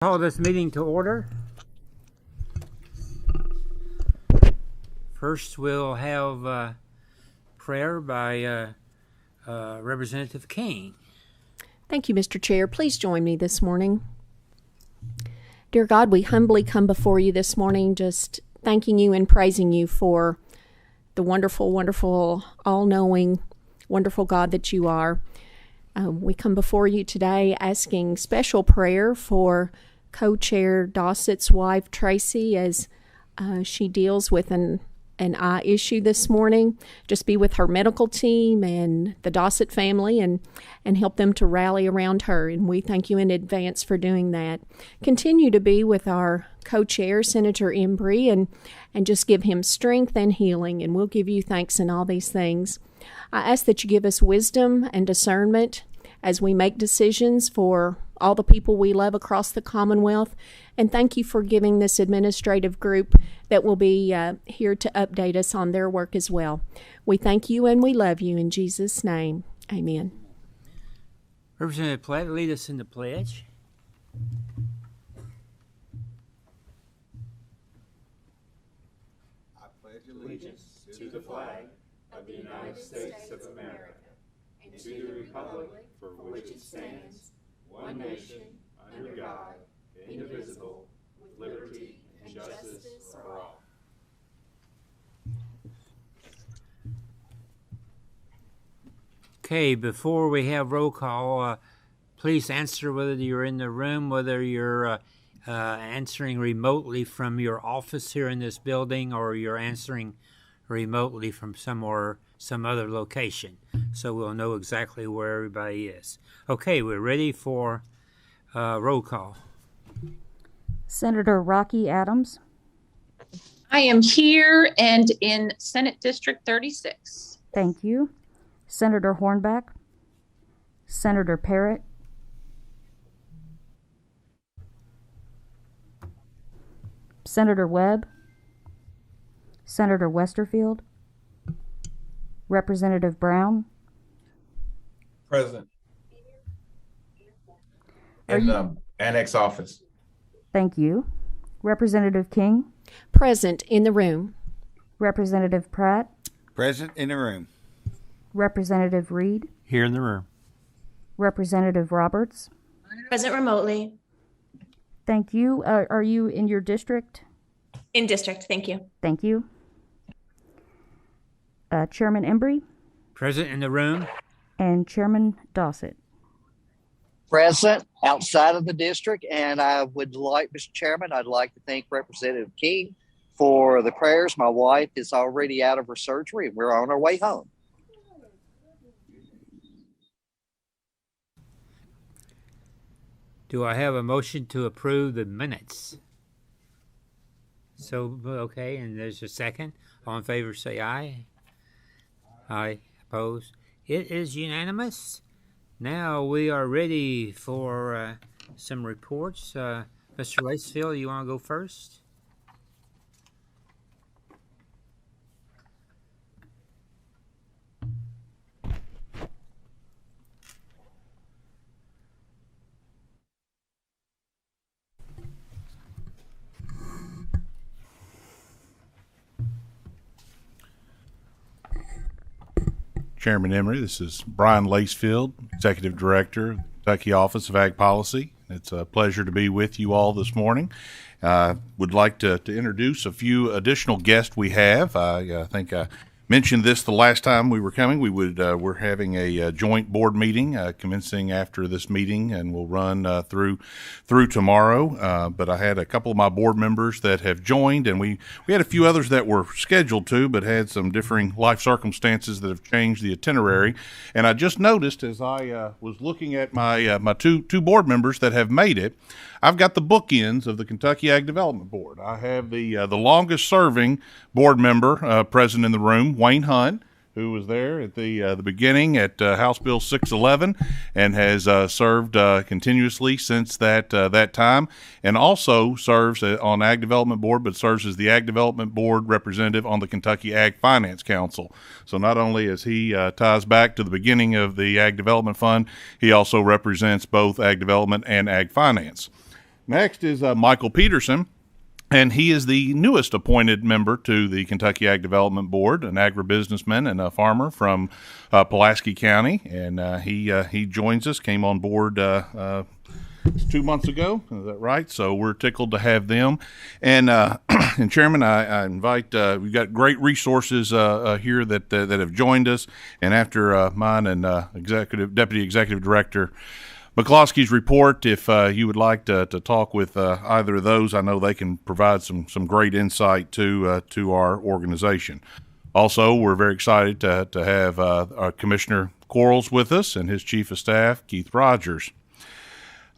Call this meeting to order. First, we'll have prayer by Representative King. Thank you, Mr. Chair. Please join me this morning. Dear God, we humbly come before you this morning, just thanking you and praising you for the wonderful, wonderful, all-knowing, wonderful God that you are. We come before you today asking special prayer for Co-Chair Dossett's wife, Tracy, as she deals with an eye issue this morning. Just be with her medical team and the Dossett family and help them to rally around her. And we thank you in advance for doing that. Continue to be with our co-chair, Senator Embry, and just give him strength and healing. And we'll give you thanks in all these things. I ask that you give us wisdom and discernment as we make decisions for all the people we love across the Commonwealth. And thank you for giving this administrative group that will be here to update us on their work as well. We thank you and we love you in Jesus' name. Amen. Representative Platt, lead us in the pledge. I pledge allegiance to the flag of the United States of America and to the republic for which it stands, one nation, under God, indivisible, with liberty and justice for all. Okay, before we have roll call, please answer whether you're in the room, whether you're answering remotely from your office here in this building, or you're answering remotely from some other location, so we'll know exactly where everybody is. Okay, we're ready for roll call. Senator Rocky Adams. I am here and in Senate District 36. Thank you. Senator Hornback. Senator Parrott. Senator Webb. Senator Westerfield. Representative Brown. Present. In Annex office. Thank you. Representative King. Present in the room. Representative Pratt. Present in the room. Representative Reed. Here in the room. Representative Roberts. Present remotely. Thank you. Are you in your district? In district, thank you. Thank you. Chairman Embry. Present in the room. And Chairman Dossett. Present outside of the district, and I would like, Mr. Chairman, I'd like to thank Representative King for the prayers. My wife is already out of her surgery, and we're on our way home. Do I have a motion to approve the minutes? So, okay, and there's a second. All in favor, say aye. Aye. Opposed? It is unanimous. Now we are ready for some reports. Mr. Lacefield, you want to go first? Chairman Emery, this is Brian Lacefield, Executive Director, Kentucky Office of Ag Policy. It's a pleasure to be with you all this morning. Would like to introduce a few additional guests we have. I think I mentioned this the last time we were coming. We're having a joint board meeting commencing after this meeting, and we'll run through tomorrow. But I had a couple of my board members that have joined, and we had a few others that were scheduled to, but had some differing life circumstances that have changed the itinerary. And I just noticed as I was looking at my two board members that have made it, I've got the bookends of the Kentucky Ag Development Board. I have the longest serving board member present in the room, Wayne Hunt, who was there at the beginning at House Bill 611 and has served continuously since that time, and also serves on Ag Development Board, but serves as the Ag Development Board representative on the Kentucky Ag Finance Council. So not only as he ties back to the beginning of the Ag Development Fund, he also represents both Ag Development and Ag Finance. Next is Michael Peterson. And he is the newest appointed member to the Kentucky Ag Development Board, an agribusinessman and a farmer from Pulaski County. And he joins us, came on board 2 months ago. Is that right? So we're tickled to have them. And and Chairman, I invite, we've got great resources here that have joined us. And after mine and Deputy Executive Director McCloskey's report, if you would like to talk with either of those, I know they can provide some great insight to our organization. Also, we're very excited to have our Commissioner Quarles with us and his Chief of Staff, Keith Rogers.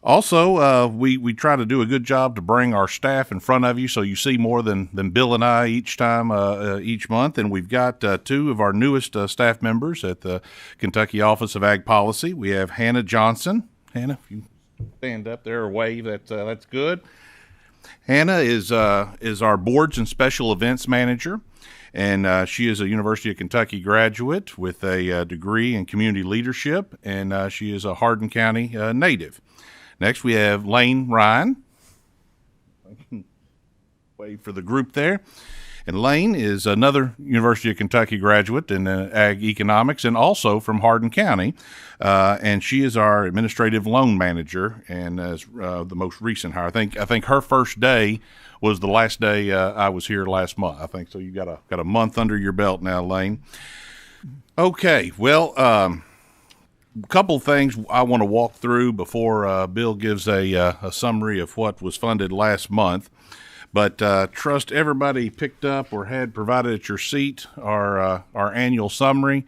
Also, we try to do a good job to bring our staff in front of you so you see more than Bill and I each month. And we've got two of our newest staff members at the Kentucky Office of Ag Policy. We have Hannah Johnson. Hannah, if you stand up there or wave, that's good. Hannah is our boards and special events manager, and she is a University of Kentucky graduate with a degree in community leadership, and she is a Hardin County native. Next, we have Lane Ryan. Wave for the group there. And Lane is another University of Kentucky graduate in ag economics and also from Hardin County. And she is our administrative loan manager and is the most recent hire. I think her first day was the last day I was here last month. I think so. You got a month under your belt now, Lane. Okay, well, a couple things I want to walk through before Bill gives a summary of what was funded last month. But trust everybody picked up or had provided at your seat our annual summary.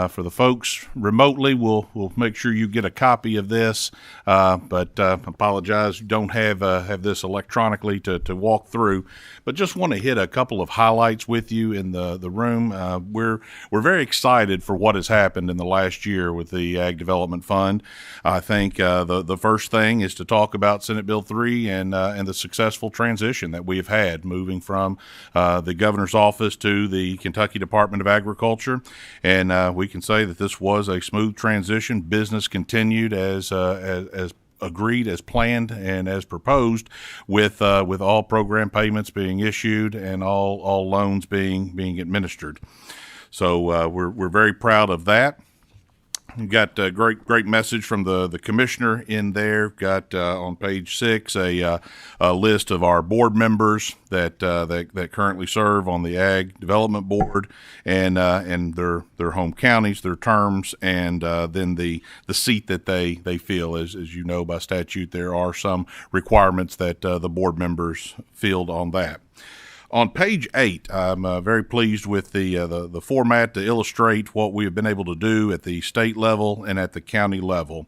For the folks remotely, we'll make sure you get a copy of this. But apologize, you don't have this electronically to walk through. But just want to hit a couple of highlights with you in the room. We're very excited for what has happened in the last year with the Ag Development Fund. I think the first thing is to talk about Senate Bill 3 and the successful transition that we have had, moving from the governor's office to the Kentucky Department of Agriculture, and we can say that this was a smooth transition. Business continued as agreed, as planned, and as proposed, with all program payments being issued and all loans being administered. So we're very proud of that. We've got a great message from the commissioner in there. Got on page 6 a list of our board members that currently serve on the Ag Development Board and their home counties, their terms, and then the seat that they fill. As you know, by statute, there are some requirements that the board members filled on that. On page 8, I'm very pleased with the format to illustrate what we have been able to do at the state level and at the county level.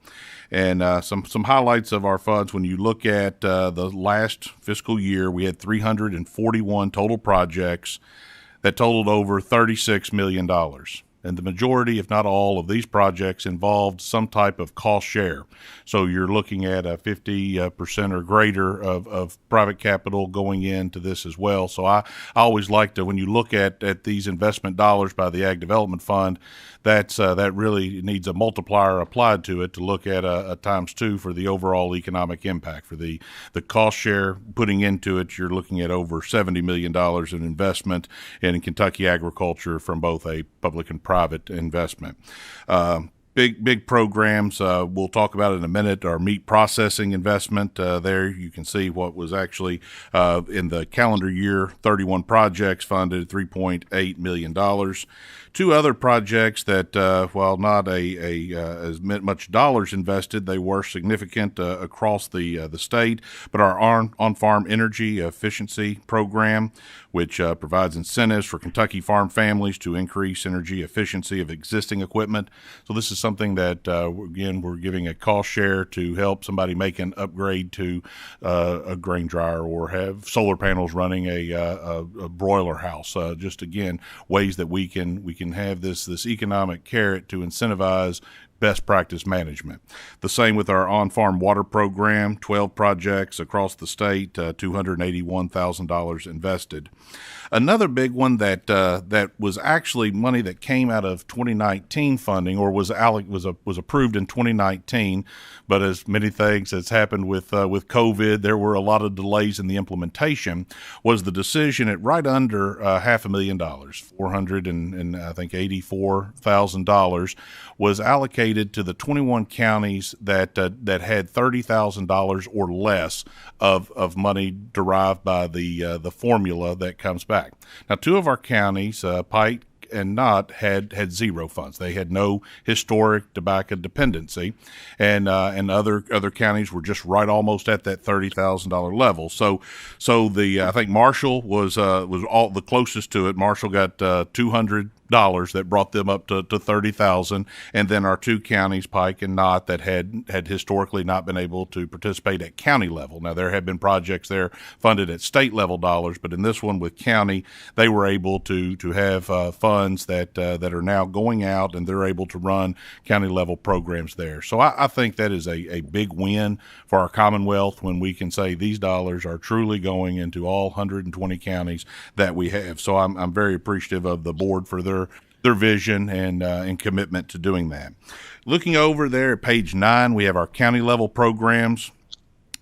And some highlights of our funds. When you look at the last fiscal year, we had 341 total projects that totaled over $36 million. And the majority, if not all, of these projects involved some type of cost share. So you're looking at a 50% or greater of private capital going into this as well. So I always like to, when you look at these investment dollars by the Ag Development Fund, that really needs a multiplier applied to it to look at a times 2 for the overall economic impact. For the cost share putting into it, you're looking at over $70 million in investment in Kentucky agriculture from both a public and private investment. Big programs. We'll talk about in a minute. Our meat processing investment. There you can see what was actually in the calendar year. 31 projects funded, $3.8 million. Two other projects that, while not as much dollars invested, they were significant across the state. But our on-farm energy efficiency program, which provides incentives for Kentucky farm families to increase energy efficiency of existing equipment. So this is something that, again, we're giving a cost share to help somebody make an upgrade to a grain dryer or have solar panels running a broiler house. Just again, ways that we can have this economic carrot to incentivize best practice management. The same with our on-farm water program, 12 projects across the state, $281,000 invested. Another big one that was actually money that came out of 2019 funding, or was approved in 2019, but as many things has happened with COVID, there were a lot of delays in the implementation. Was the decision at right under $500,000, $484,000, was allocated to the 21 counties that had $30,000 or less of money derived by the formula that comes back. Now, two of our counties, Pike and Knott, had zero funds. They had no historic tobacco dependency, and other counties were just right almost at that $30,000 level. So I think Marshall was all the closest to it. Marshall got $200 that brought them up to 30,000, and then our two counties, Pike and Knott, that had historically not been able to participate at county level. Now, there have been projects there funded at state level dollars, but in this one with county, they were able to have funds that are now going out, and they're able to run county level programs there. So I think that is a big win for our Commonwealth when we can say these dollars are truly going into all 120 counties that we have. So I'm very appreciative of the board for their vision and commitment to doing that. Looking over there at page 9, we have our county level programs.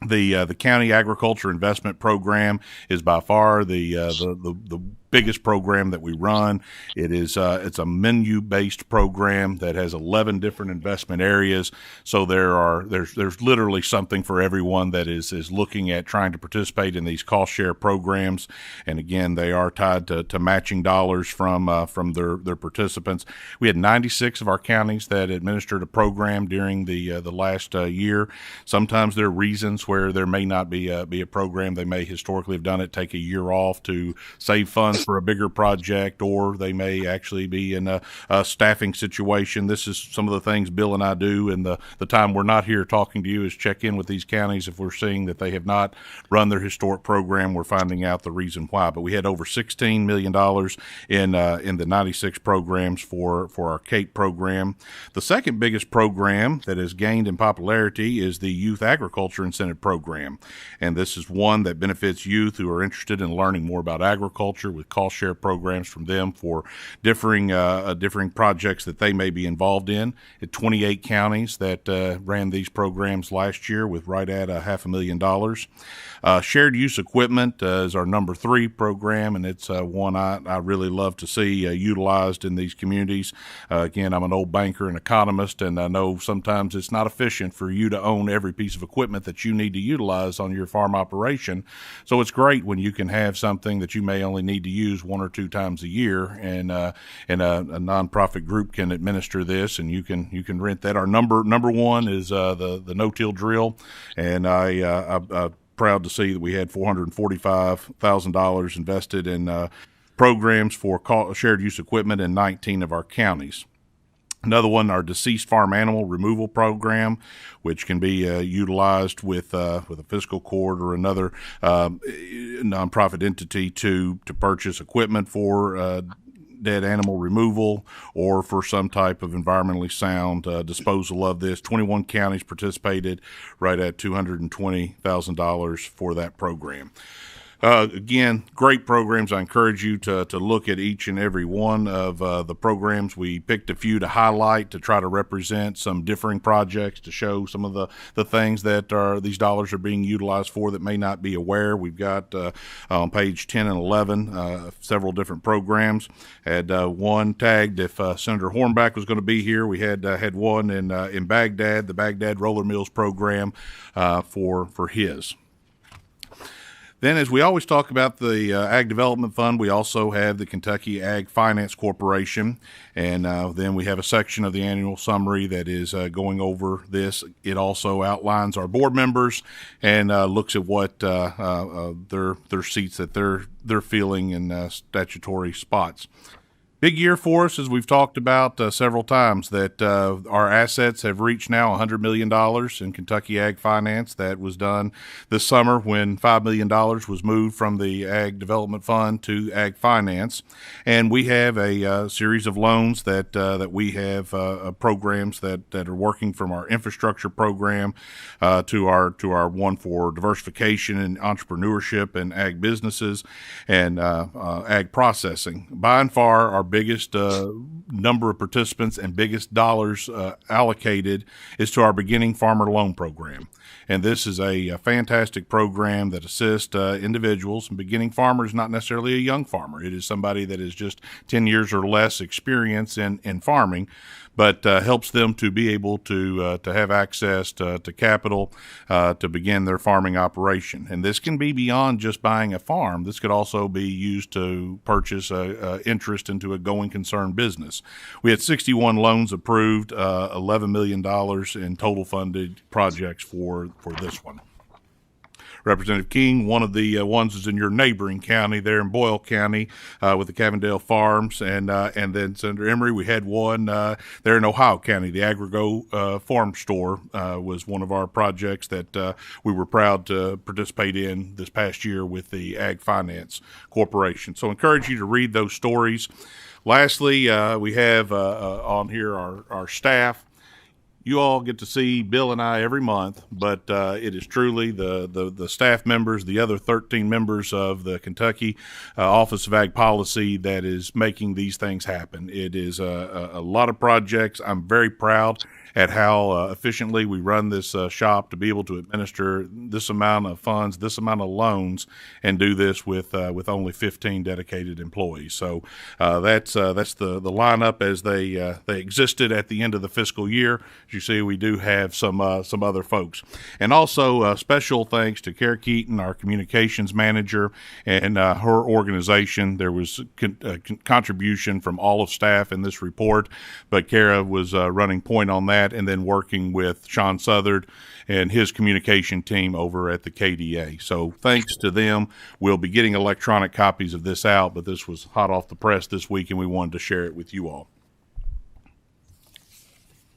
The county agriculture investment program is by far the biggest program that we run. It's a menu-based program that has 11 different investment areas. So there's literally something for everyone that is looking at trying to participate in these cost share programs. And again, they are tied to matching dollars from their participants. We had 96 of our counties that administered a program during the last year. Sometimes there are reasons where there may not be a program. They may historically have done it, take a year off to save funds for a bigger project, or they may actually be in a staffing situation. This is some of the things Bill and I do, and the time we're not here talking to you is check in with these counties. If we're seeing that they have not run their historic program, we're finding out the reason why. But we had over $16 million in the 96 programs for our CAPE program. The second biggest program that has gained in popularity is the Youth Agriculture Incentive Program, and this is one that benefits youth who are interested in learning more about agriculture, with cost share programs from them for differing projects that they may be involved in. At 28 counties that ran these programs last year, with right at $500,000. Shared use equipment is our number 3 program, and it's one I really love to see utilized in these communities. Again, I'm an old banker and economist, and I know sometimes it's not efficient for you to own every piece of equipment that you need to utilize on your farm operation. So it's great when you can have something that you may only need to use 1 or 2 times a year, and a nonprofit group can administer this, and you can rent that. Our number 1 is the no-till drill, and I'm proud to see that we had $445,000 invested in programs for shared use equipment in 19 of our counties. Another one, our deceased farm animal removal program, which can be utilized with a fiscal court or another nonprofit entity to purchase equipment for dead animal removal or for some type of environmentally sound disposal of this. 21 counties participated, right at $220,000 for that program. Again, great programs. I encourage you to look at each and every one of the programs. We picked a few to highlight to try to represent some differing projects, to show some of the things that these dollars are being utilized for that may not be aware. We've got on page 10 and 11 several different programs. Had one tagged if Senator Hornback was going to be here. We had one in Baghdad, the Baghdad Roller Mills program for his. Then, as we always talk about the Ag Development Fund, we also have the Kentucky Ag Finance Corporation, and then we have a section of the annual summary that is going over this. It also outlines our board members and looks at what their seats that they're filling in statutory spots. Big year for us, as we've talked about several times, that our assets have reached now $100 million in Kentucky Ag Finance. That was done this summer when $5 million was moved from the Ag Development Fund to Ag Finance. And we have a series of loans that we have programs that are working from our infrastructure program to our one for diversification and entrepreneurship and ag businesses and ag processing. By and far, our biggest number of participants and biggest dollars allocated is to our beginning farmer loan program. And this is a fantastic program that assists individuals. And beginning farmer is not necessarily a young farmer. It is somebody that is just 10 years or less experience in farming, but helps them to be able to have access to capital to begin their farming operation. And this can be beyond just buying a farm. This could also be used to purchase interest into a going concern business. We had 61 loans approved, $11 million in total funded projects for this one. Representative King, one of the ones is in your neighboring county there in Boyle County with the Cavendale Farms, and then Senator Emery, we had one there in Ohio County. The Agrigo Farm Store was one of our projects that we were proud to participate in this past year with the Ag Finance Corporation. So I encourage you to read those stories. Lastly, we have on here our staff. You all get to see Bill and I every month, but it is truly the staff members, the other 13 members of the Kentucky Office of Ag Policy that is making these things happen. It is a lot of projects. I'm very proud at how efficiently we run this shop to be able to administer this amount of funds, this amount of loans, and do this with only 15 dedicated employees. So that's the lineup as they existed at the end of the fiscal year. As you see, we do have some other folks, and also special thanks to Kara Keaton, our communications manager, and her organization. There was a contribution from all of staff in this report, but Kara was running point on that. And then working with Sean Southard and his communication team over at the KDA. So thanks to them. We'll be getting electronic copies of this out, but this was hot off the press this week, and we wanted to share it with you all.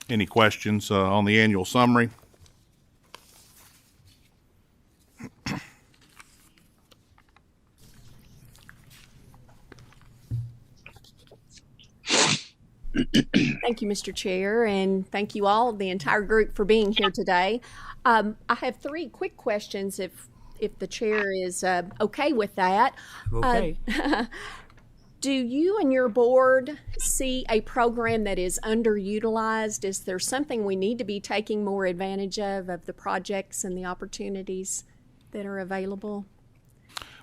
Any questions on the annual summary? Thank you, Mr. Chair, and thank you all, the entire group, for being here today. I have 3 quick questions, if the chair is okay with that. Okay. Do you and your board see a program that is underutilized? Is there something we need to be taking more advantage of the projects and the opportunities that are available?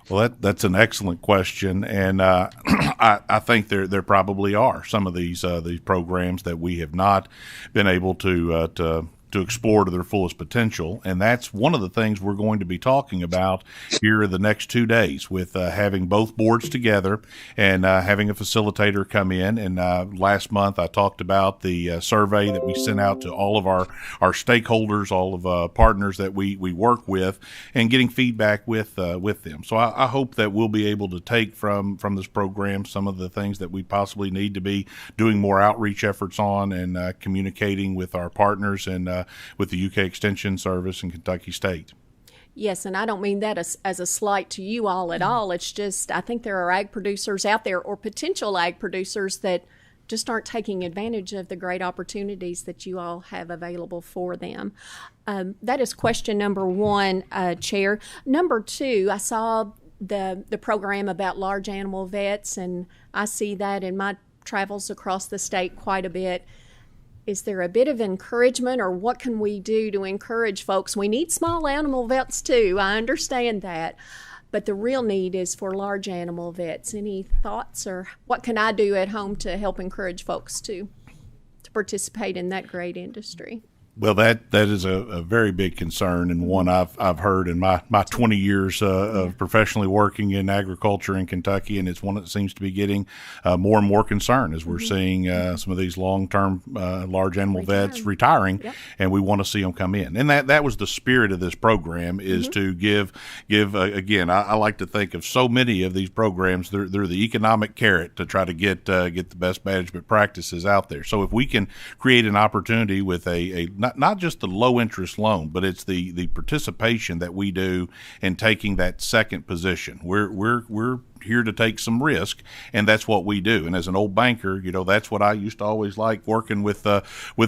Well, that's an excellent question, and I think there probably are some of these programs that we have not been able to explore to their fullest potential, and that's one of the things we're going to be talking about here the next 2 days with having both boards together and having a facilitator come in. And last month I talked about the survey that we sent out to all of our stakeholders, all of partners that we work with, and getting feedback with them. So I hope that we'll be able to take from this program some of the things that we possibly need to be doing more outreach efforts on and communicating with our partners and with the UK Extension Service in Kentucky State. Yes, and I don't mean that as a slight to you all at all. It's just I think there are ag producers out there, or potential ag producers, that just aren't taking advantage of the great opportunities that you all have available for them. That is question number 1, Chair. Number 2, I saw the program about large animal vets, and I see that in my travels across the state quite a bit. Is there a bit of encouragement, or what can we do to encourage folks? We need small animal vets too, I understand that, but the real need is for large animal vets. Any thoughts, or what can I do at home to help encourage folks to participate in that great industry? Well, that is a very big concern, and one I've heard in my 20 years of professionally working in agriculture in Kentucky, and it's one that seems to be getting more and more concern as we're seeing some of these long-term large animal vets retiring, and we want to see them come in. And that was the spirit of this program, is to give again. I like to think of so many of these programs. They're the economic carrot to try to get the best management practices out there. So if we can create an opportunity with a not just the low interest loan, but it's the participation that we do in taking that second position. We're here to take some risk, and that's what we do. And as an old banker, that's what I used to always like, working with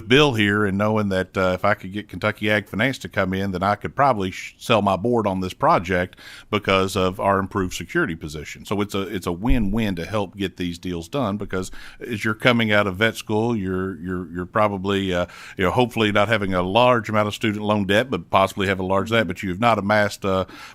Bill here, and knowing that if I could get Kentucky Ag Finance to come in, then I could probably sell my board on this project because of our improved security position. So it's a win-win to help get these deals done, because as you're coming out of vet school, you're probably hopefully not having a large amount of student loan debt, but possibly have a large debt, but you've not amassed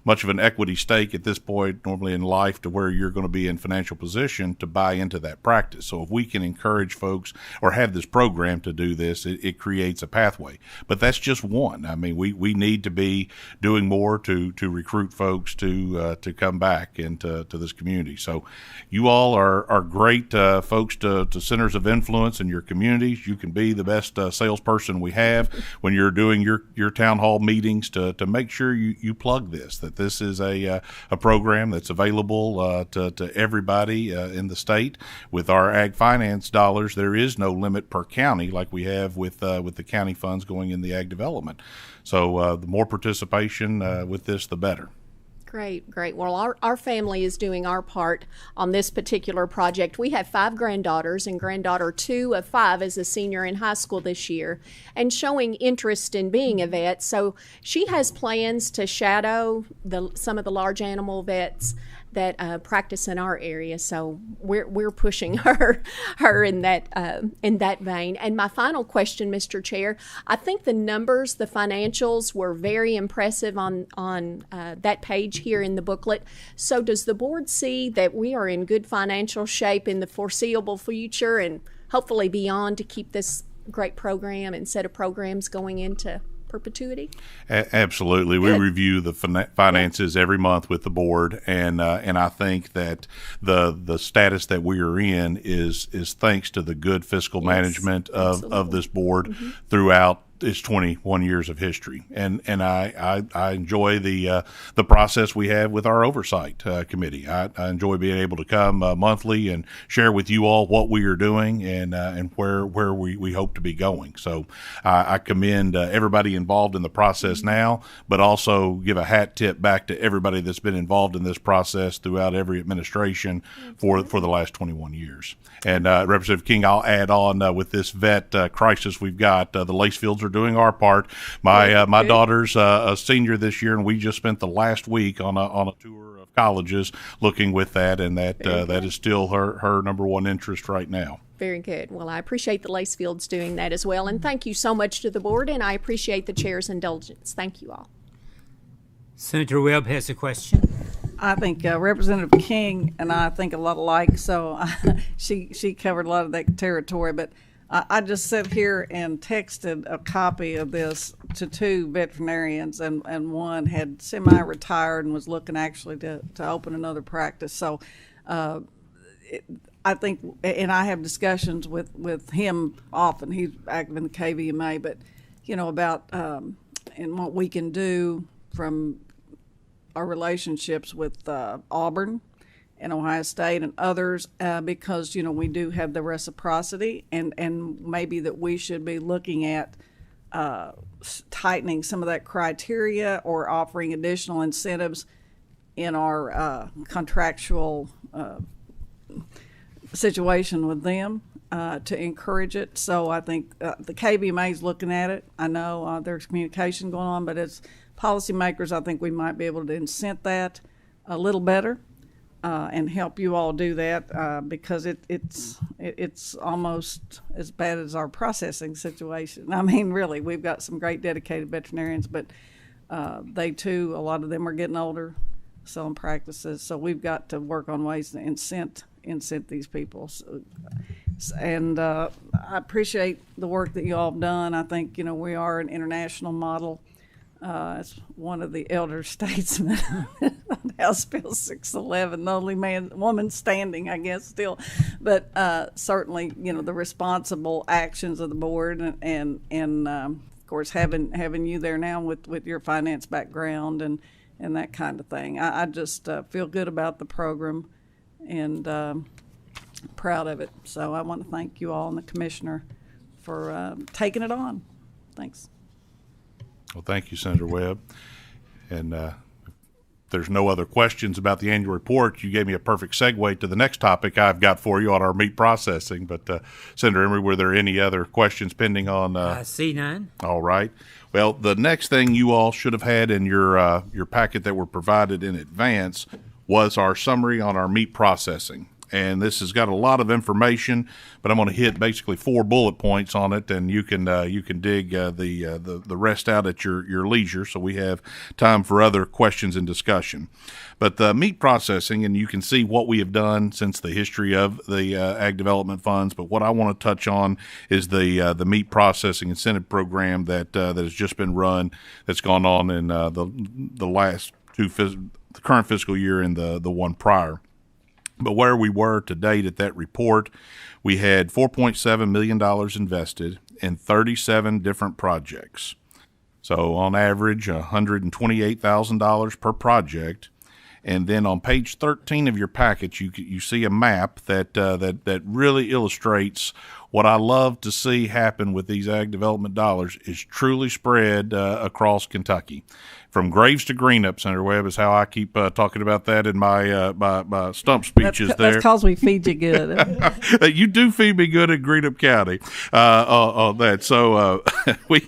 much of an equity stake at this point normally in life to where you're going to be in financial position to buy into that practice. So if we can encourage folks or have this program to do this, it creates a pathway. But that's just one. I mean, we need to be doing more to recruit folks to come back into this community. So you all are great folks to centers of influence in your communities. You can be the best salesperson we have when you're doing your town hall meetings to make sure you plug this, that this is a program that's available to everybody in the state. With our ag finance dollars, there is no limit per county like we have with the county funds going in the ag development. So the more participation with this, the better. Great. Well, our family is doing our part on this particular project. We have 5 granddaughters, and granddaughter 2 of 5 is a senior in high school this year and showing interest in being a vet. So she has plans to shadow some of the large animal vets that practice in our area. So we're pushing her in that vein. And my final question, Mr. Chair, I think the numbers, the financials were very impressive on that page here in the booklet. So does the board see that we are in good financial shape in the foreseeable future and hopefully beyond to keep this great program and set of programs going into perpetuity? Absolutely. We review the finances every month with the board, and I think that the status that we are in is thanks to the good fiscal management of this board throughout its 21 years of history, and I enjoy the process we have with our oversight committee. I enjoy being able to come monthly and share with you all what we are doing and where we hope to be going. So I commend everybody involved in the process now, but also give a hat tip back to everybody that's been involved in this process throughout every administration for the last 21 years. And Representative King, I'll add on with this vet crisis we've got. The Lacefields are doing our part. My daughter's a senior this year, and we just spent the last week on a tour of colleges looking with that, and that is still her number one interest right now. Very good. Well, I appreciate the Lacefields doing that as well, and thank you so much to the board, and I appreciate the chair's indulgence. Thank you all. Senator Webb has a question. I think Representative King and I think a lot alike, so she covered a lot of that territory. But I just sat here and texted a copy of this to 2 veterinarians, and one had semi-retired and was looking actually to open another practice. So I think, and I have discussions with him often. He's active in the KVMA, but about and what we can do from our relationships with Auburn and Ohio State and others, because we do have the reciprocity, and maybe that we should be looking at tightening some of that criteria or offering additional incentives in our contractual situation with them to encourage it. So I think the KVMA is looking at it. I know there's communication going on, but as policymakers, I think we might be able to incent that a little better and help you all do that because it's almost as bad as our processing situation. I mean, really, we've got some great dedicated veterinarians, but they too, a lot of them are getting older, selling practices. So we've got to work on ways to incent these people. And I appreciate the work that you all have done. I think, we are an international model. It's one of the elder statesmen on House Bill 611, the only woman standing, I guess, still. But certainly, the responsible actions of the board and of course, having you there now with your finance background and that kind of thing. I just feel good about the program and proud of it. So I want to thank you all and the commissioner for taking it on. Thanks. Well, thank you, Senator Webb. And if there's no other questions about the annual report, you gave me a perfect segue to the next topic I've got for you on our meat processing. But, Senator Emery, were there any other questions pending on? I see none. All right. Well, the next thing you all should have had in your packet that were provided in advance was our summary on our meat processing. And this has got a lot of information, but I'm going to hit basically 4 bullet points on it, and you can dig the rest out at your leisure. So we have time for other questions and discussion. But the meat processing, and you can see what we have done since the history of the ag development funds. But what I want to touch on is the meat processing incentive program that has just been run. That's gone on in the last the current fiscal year and the one prior. But where we were to date at that report, we had $4.7 million invested in 37 different projects. So on average, $128,000 per project. And then on page 13 of your package, you see a map that really illustrates what I love to see happen with these ag development dollars is truly spread across Kentucky. From graves to green-up, Senator Webb, is how I keep talking about that in my stump speeches. That's because we feed you good. You do feed me good in Greenup County on that. So we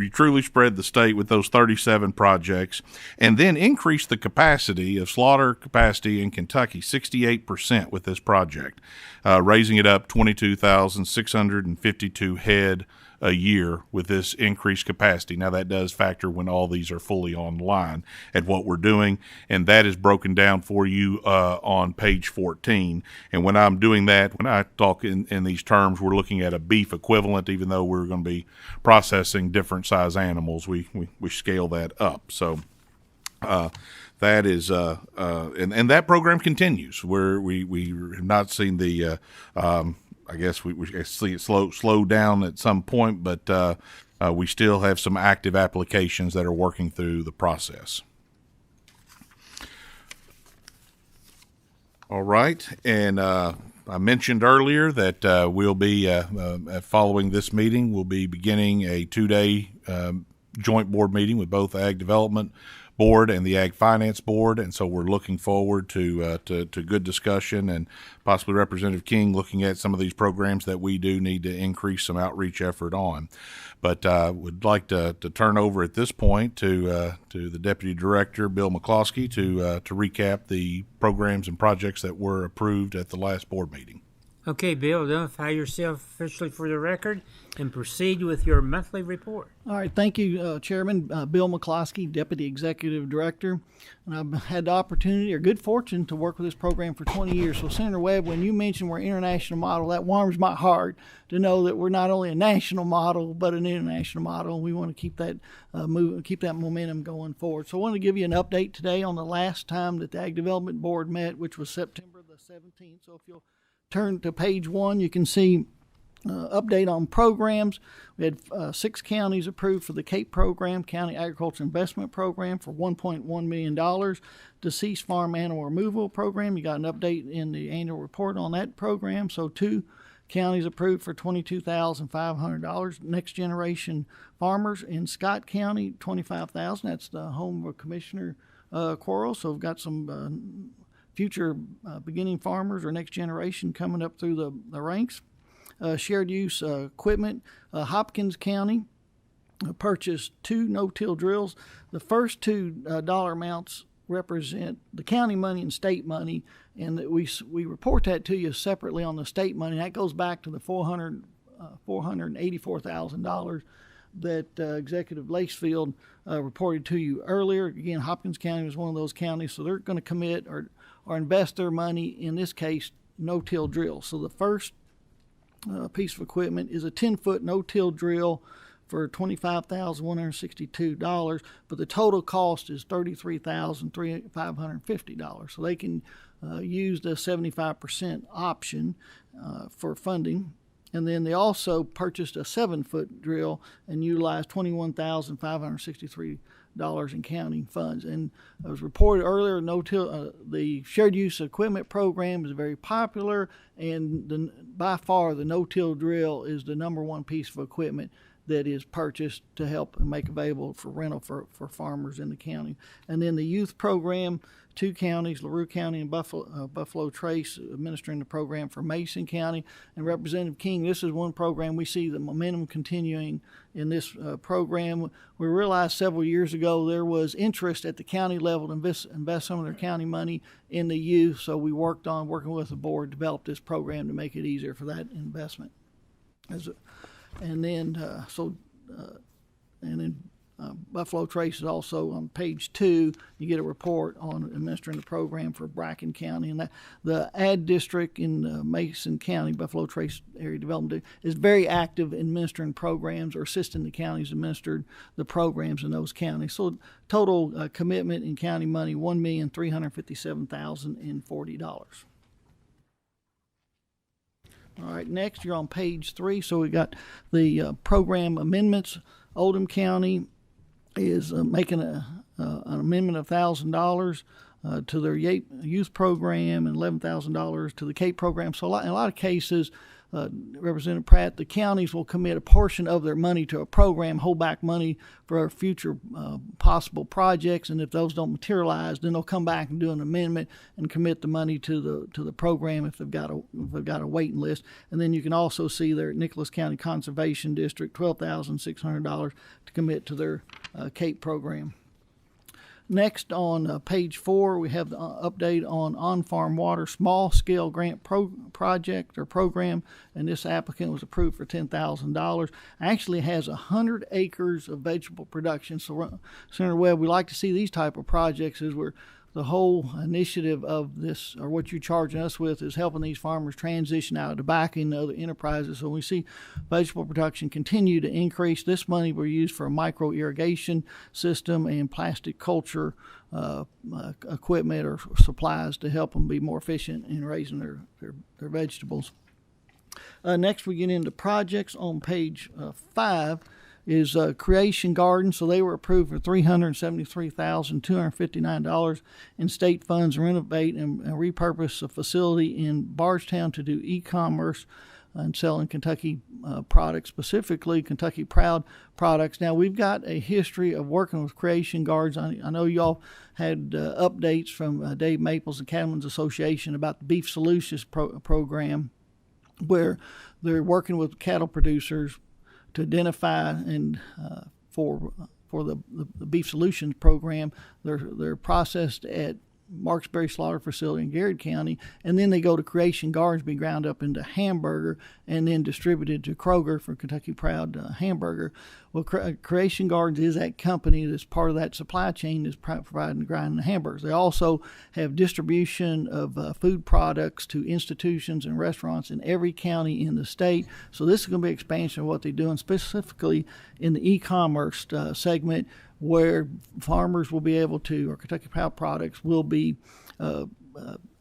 truly spread the state with those 37 projects, and then increased the capacity of slaughter capacity in Kentucky 68% with this project, raising it up 22,652 head a year with this increased capacity. Now that does factor when all these are fully online at what we're doing, and that is broken down for you on page 14. And when I'm doing that, when I talk in these terms, we're looking at a beef equivalent, even though we're going to be processing different size animals. We scale that up. So that is and that program continues where we have not seen the I guess we see it slow down at some point, but we still have some active applications that are working through the process. All right, and I mentioned earlier that we'll be, following this meeting, we'll be beginning a 2-day joint board meeting with both Ag Development Board and the Ag Finance Board, and so we're looking forward to good discussion, and possibly Representative King looking at some of these programs that we do need to increase some outreach effort on. But would like to turn over at this point to the Deputy Director, Bill McCloskey, to recap the programs and projects that were approved at the last board meeting. Okay, Bill, identify yourself officially for the record and proceed with your monthly report. All right, thank you, Chairman. Bill McCloskey, Deputy Executive Director. And I've had the opportunity or good fortune to work with this program for 20 years. So, Senator Webb, when you mentioned we're an international model, that warms my heart to know that we're not only a national model, but an international model. And we want to keep that keep that momentum going forward. So I want to give you an update today on the last time that the Ag Development Board met, which was September the 17th. So if you'll turn to page 1, you can see update on programs. We had 6 counties approved for the CAPE program, County Agriculture Investment Program, for $1.1 million. Deceased Farm Animal Removal Program, you got an update in the annual report on that program. So 2 counties approved for $22,500. Next Generation Farmers in Scott County, $25,000. That's the home of Commissioner Quarles. So we've got some future beginning farmers or next generation coming up through the ranks. Shared use equipment. Hopkins County purchased 2 no-till drills. The first 2 dollar amounts represent the county money and state money, and that we report that to you separately on the state money. That goes back to the $484,000 that Executive Lacefield reported to you earlier. Again, Hopkins County was one of those counties, so they're going to commit or invest their money, in this case, no-till drill. So the first piece of equipment is a 10-foot no-till drill for $25,162, but the total cost is $33,550. So they can use the 75% option for funding. And then they also purchased a 7-foot drill and utilized $21,563 in counting funds. And it was reported earlier, the shared use equipment program is very popular, and by far the no-till drill is the number one piece of equipment that is purchased to help and make available for rental for farmers in the county. And then the youth program, 2 counties, LaRue County and Buffalo Trace, administering the program for Mason County. And Representative King, this is one program we see the momentum continuing in this program. We realized several years ago there was interest at the county level to invest some of their county money in the youth, so we working with the board, developed this program to make it easier for that investment. Buffalo Trace is also on page 2. You get a report on administering the program for Bracken County, and the ad district in Mason County, Buffalo Trace Area Development, is very active in administering programs or assisting the counties administer the programs in those counties. So total commitment in county money, $1,357,040. All right, next you're on page 3. So we got the program amendments. Oldham County is making an amendment of $1,000 to their youth program and $11,000 to the CAPE program. So in a lot of cases, Representative Pratt, the counties will commit a portion of their money to a program, hold back money for future possible projects, and if those don't materialize, then they'll come back and do an amendment and commit the money to the program if they've got a waiting list. And then you can also see there at Nicholas County Conservation District, $12,600 to commit to their CAPE program. Next, on page 4, we have the update on farm water small-scale grant project or program, and this applicant was approved for $10,000. Actually has 100 acres of vegetable production. So, Senator Webb, we like to see these type of projects as we're the whole initiative of this, or what you're charging us with, is helping these farmers transition out of tobacco and other enterprises. So we see vegetable production continue to increase. This money will use for a micro irrigation system and plastic culture equipment or supplies to help them be more efficient in raising their vegetables. Next, we get into projects on page 5. Is Creation Garden. So they were approved for $373,259 in state funds to renovate and repurpose a facility in Bardstown to do e-commerce and selling Kentucky products, specifically Kentucky Proud products. Now, we've got a history of working with Creation Gardens. I know y'all had updates from Dave Maples and Cattlemen's Association about the Beef Solutions program, where they're working with cattle producers to identify and for the Beef Solutions program. They're processed at Marksbury Slaughter Facility in Garrett County, and then they go to Creation Gardens, be ground up into hamburger, and then distributed to Kroger for Kentucky Proud hamburger. Well, Creation Gardens is that company that's part of that supply chain that's providing the grinding the hamburgers. They also have distribution of food products to institutions and restaurants in every county in the state. So this is going to be expansion of what they're doing, specifically in the e-commerce segment, where farmers will be able to, or Kentucky Proud products will be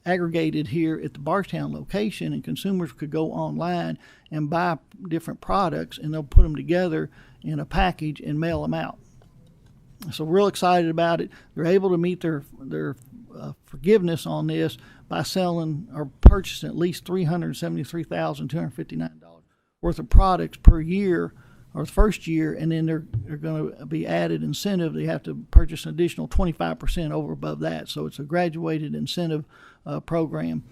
aggregated here at the Bardstown location, and consumers could go online and buy different products, and they'll put them together in a package and mail them out. So we're real excited about it. They're able to meet their forgiveness on this by selling or purchasing at least $373,259 worth of products per year, or the first year, and then they're going to be added incentive. They have to purchase an additional 25% over above that. So it's a graduated incentive program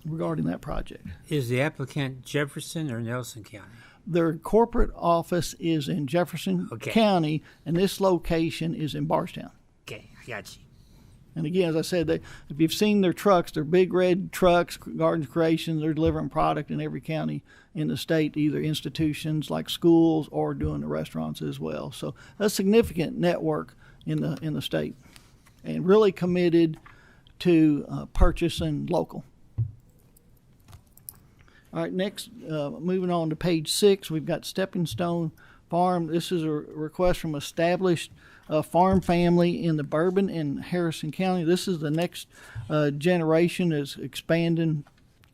regarding that project. Is the applicant Jefferson or Nelson County? Their corporate office is in Jefferson County, and this location is in Bardstown. Okay, I got you. And again, as I said, if you've seen their trucks, they're big red trucks, Gardens Creation. They're delivering product in every county in the state, either institutions like schools or doing the restaurants as well. So a significant network in the state, and really committed to purchasing local. All right, next, moving on to page 6, we've got Stepping Stone Farm. This is a request from established farm family in the Bourbon and Harrison County. This is the next generation is expanding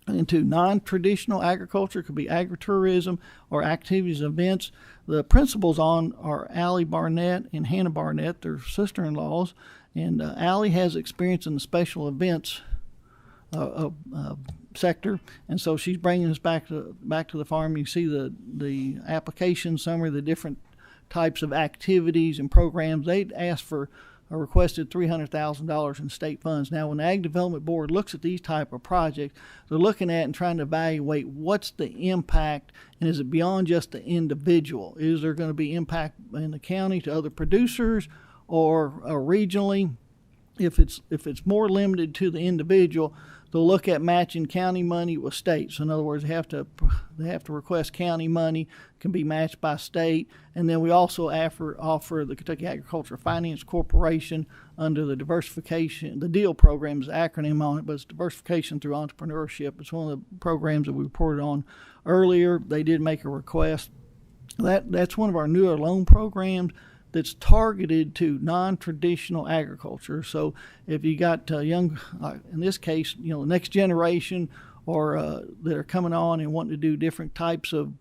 into non-traditional agriculture. It could be agritourism or activities and events. The principals on are Allie Barnett and Hannah Barnett, their sister-in-laws, and Allie has experience in the special events sector, and so she's bringing us back to the farm. You see the application summary, the different types of activities and programs. They asked for a requested $300,000 in state funds. Now, when the Ag Development Board looks at these type of projects, they're looking at and trying to evaluate what's the impact, and is it beyond just the individual? Is there going to be impact in the county to other producers or regionally? If it's more limited to the individual, they'll look at matching county money with state. So in other words, they have to request county money, can be matched by state, and then we also offer the Kentucky Agricultural Finance Corporation under the diversification. The DEAL program is the acronym on it, but it's diversification through entrepreneurship. It's one of the programs that we reported on earlier. They did make a request. That's one of our newer loan programs that's targeted to non-traditional agriculture. So if you got young, in this case, the next generation, or that are coming on and wanting to do different types of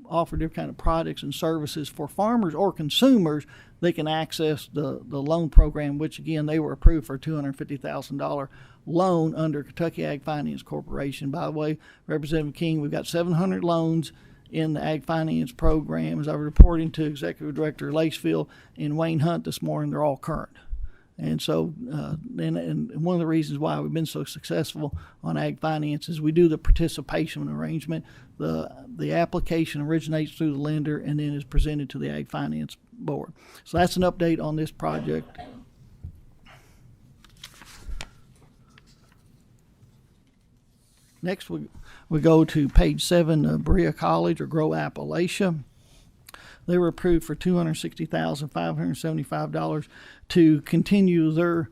offer different kind of products and services for farmers or consumers, they can access the loan program, which again they were approved for a $250,000 loan under Kentucky Ag Finance Corporation. By the way, Representative King, we've got 700 loans in the Ag Finance program. As I was reporting to Executive Director Lacefield and Wayne Hunt this morning, they're all current. And so, and one of the reasons why we've been so successful on Ag Finance is we do the participation arrangement. The application originates through the lender and then is presented to the Ag Finance Board. So that's an update on this project. Next, we go to page 7, Berea College, or Grow Appalachia. They were approved for $260,575 to continue their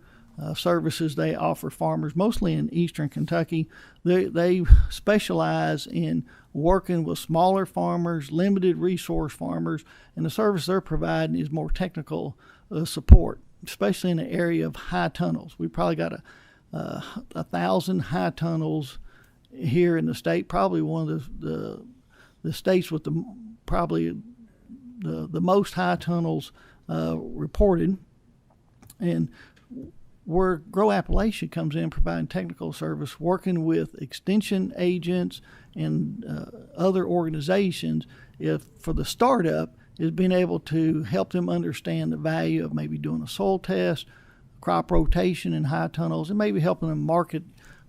services they offer farmers, mostly in eastern Kentucky. They specialize in working with smaller farmers, limited resource farmers, and the service they're providing is more technical support, especially in the area of high tunnels. We probably got 1,000 high tunnels here in the state, probably one of the states with the most high tunnels reported. And where Grow Appalachia comes in, providing technical service, working with extension agents and other organizations, for the startup, is being able to help them understand the value of maybe doing a soil test, crop rotation in high tunnels, and maybe helping them market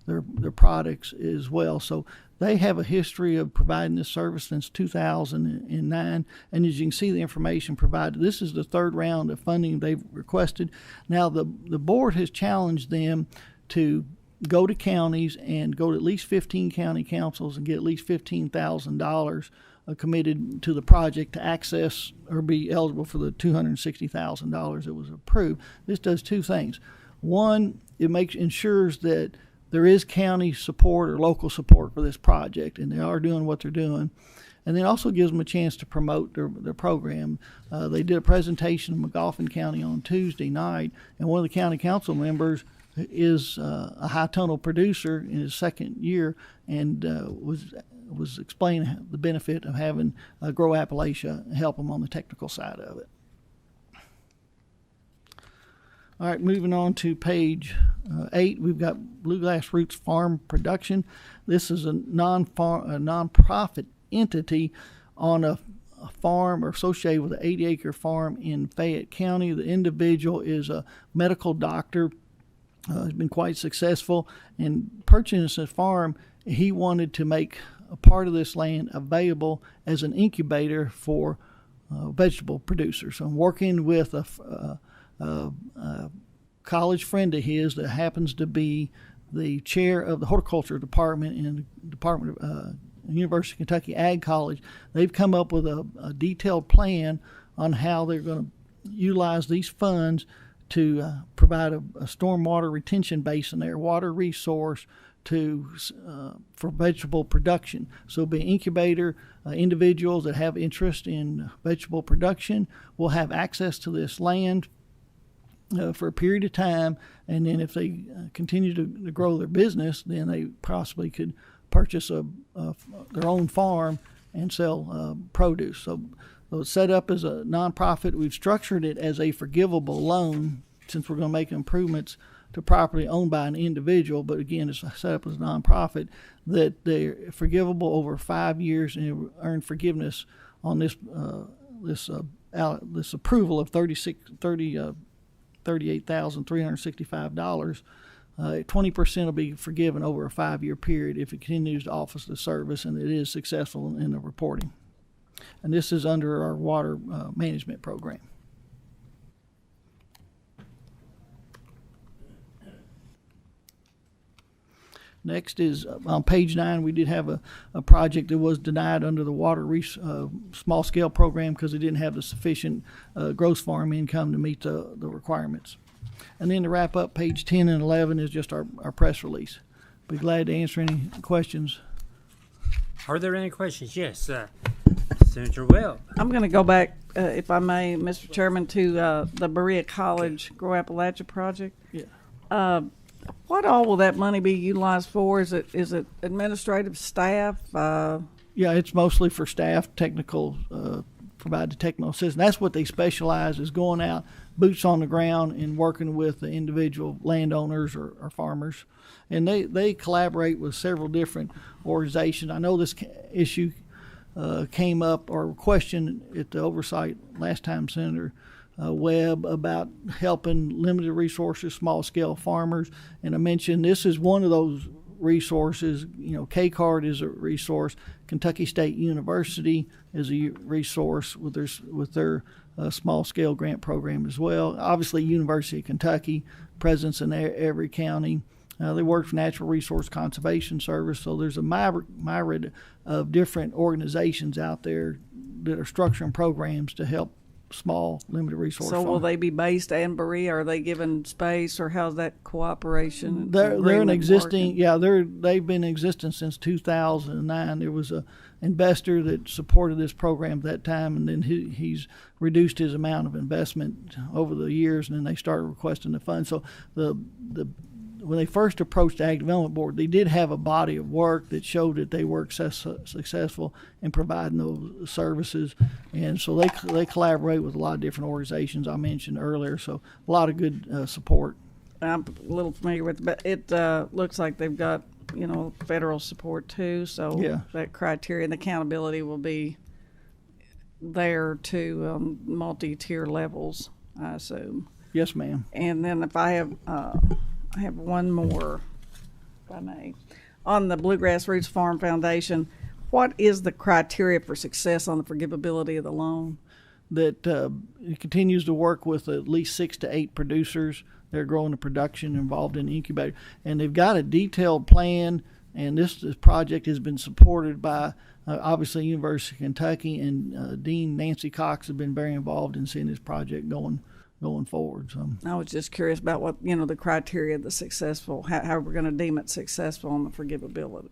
their products as well. So they have a history of providing this service since 2009, and as you can see, the information provided, this is the third round of funding they've requested. Now the board has challenged them to go to counties and go to at least 15 county councils and get at least $15,000 committed to the project to access or be eligible for the $260,000 that was approved. This does two things. One, it ensures that there is county support or local support for this project, and they are doing what they're doing. And then also gives them a chance to promote their program. They did a presentation in McGoffin County on Tuesday night, and one of the county council members is a high tunnel producer in his second year, and was explaining the benefit of having Grow Appalachia help them on the technical side of it. All right, moving on to page 8, we've got Bluegrass Roots Farm Production. This is a nonprofit entity on a farm or associated with an 80-acre farm in Fayette County. The individual is a medical doctor. Has been quite successful in purchasing this farm. He wanted to make a part of this land available as an incubator for vegetable producers. So I'm working with a college friend of his that happens to be the chair of the horticulture department in the Department of University of Kentucky Ag College. They've come up with a detailed plan on how they're going to utilize these funds to provide a stormwater retention basin there, water resource for vegetable production. So it'll be an incubator. Individuals that have interest in vegetable production will have access to this land for a period of time, and then if they continue to grow their business, then they possibly could purchase their own farm and sell produce. So it's set up as a nonprofit. We've structured it as a forgivable loan since we're going to make improvements to property owned by an individual, but again, it's set up as a nonprofit, that they're forgivable over 5 years and earn forgiveness on this approval of $38,365. 20% will be forgiven over a 5-year period if it continues to offer the service and it is successful in the reporting. And this is under our water management program. Next is on page 9, we did have a project that was denied under the water small scale program because it didn't have the sufficient gross farm income to meet the requirements. And then to wrap up, page 10 and 11 is just our press release. Be glad to answer any questions. Are there any questions? Yes, Senator Webb. I'm going to go back, if I may, Mr. Chairman, to the Berea College Grow Appalachia project. Yeah. What all will that money be utilized for? Is it administrative staff? Yeah, it's mostly for staff, technical, provide the technical assistance. That's what they specialize, is going out, boots on the ground, and working with the individual landowners or farmers. And they collaborate with several different organizations. I know this issue came up or question at the Oversight last time, Senator Webb, about helping limited resources, small scale farmers. And I mentioned this is one of those resources. K-Card is a resource. Kentucky State University is a resource with their small scale grant program as well. Obviously, University of Kentucky, presence in every county. They work for Natural Resource Conservation Service. So there's a myriad of different organizations out there that are structuring programs to help small limited resource farms. Will they be based in Berea? Are they given space, or how's that cooperation? They're an existing working? They've been in existence since 2009. There was a investor that supported this program at that time, and then he's reduced his amount of investment over the years, and then they started requesting the funds. So when they first approached the Ag Development Board, they did have a body of work that showed that they were successful in providing those services. And so they collaborate with a lot of different organizations I mentioned earlier. So a lot of good support. I'm a little familiar with it, but it looks like they've got, federal support too. So yeah, that criteria and accountability will be there to multi-tier levels, I assume. Yes, ma'am. And then if I have one more, if I may. On the Bluegrass Roots Farm Foundation, what is the criteria for success on the forgivability of the loan? That it continues to work with at least 6 to 8 producers. They're growing the production involved in the incubator. And they've got a detailed plan, and this project has been supported by, obviously, University of Kentucky, and Dean Nancy Cox has been very involved in seeing this project going forward. So I was just curious about what the criteria of the successful, how we're going to deem it successful on the forgivability.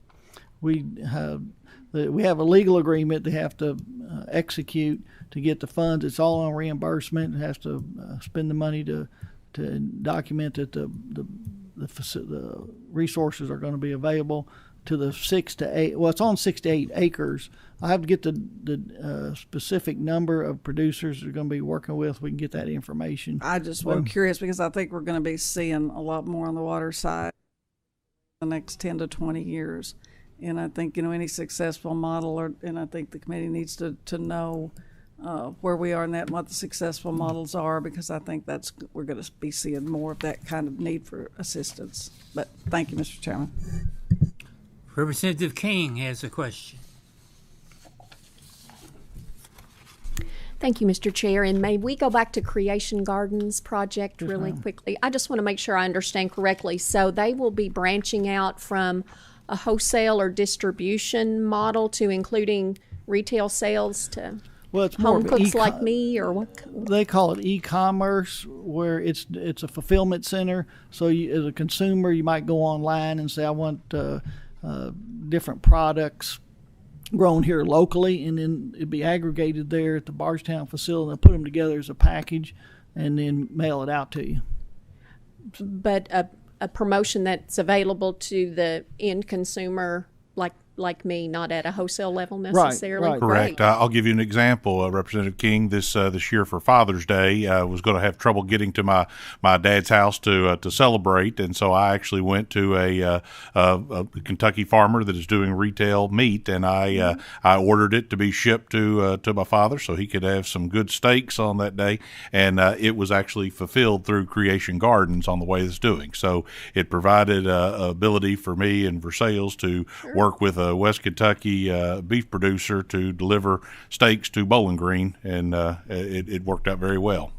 We have a legal agreement they have to execute to get the funds. It's all on reimbursement. It has to spend the money to document that the resources are going to be available to the 6 to 8. Well, it's on 6 to 8 acres. I have to get the specific number of producers they're going to be working with. We can get that information. I just was curious because I think we're going to be seeing a lot more on the water side in the next 10 to 20 years. And I think, any successful model, and I think the committee needs to know where we are in that and what the successful models are, because I think we're going to be seeing more of that kind of need for assistance. But thank you, Mr. Chairman. Representative King has a question. Thank you, Mr. Chair. And may we go back to Creation Gardens project really quickly? I just want to make sure I understand correctly. So they will be branching out from a wholesale or distribution model to including retail sales to? Well, it's more Home of an Cooks Like Me, or what? They call it e-commerce, where it's a fulfillment center. So you, as a consumer, you might go online and say, I want different products grown here locally, and then it'd be aggregated there at the Bardstown facility. They'll put them together as a package and then mail it out to you. But a promotion that's available to the end consumer, like me, not at a wholesale level necessarily. Right. Correct. I'll give you an example. Representative King, this year for Father's Day, was going to have trouble getting to my dad's house to celebrate, and so I actually went to a Kentucky farmer that is doing retail meat, and I ordered it to be shipped to my father so he could have some good steaks on that day, and it was actually fulfilled through Creation Gardens on the way it's doing. So it provided ability for me and for sales to work with a West Kentucky beef producer to deliver steaks to Bowling Green, and it worked out very well.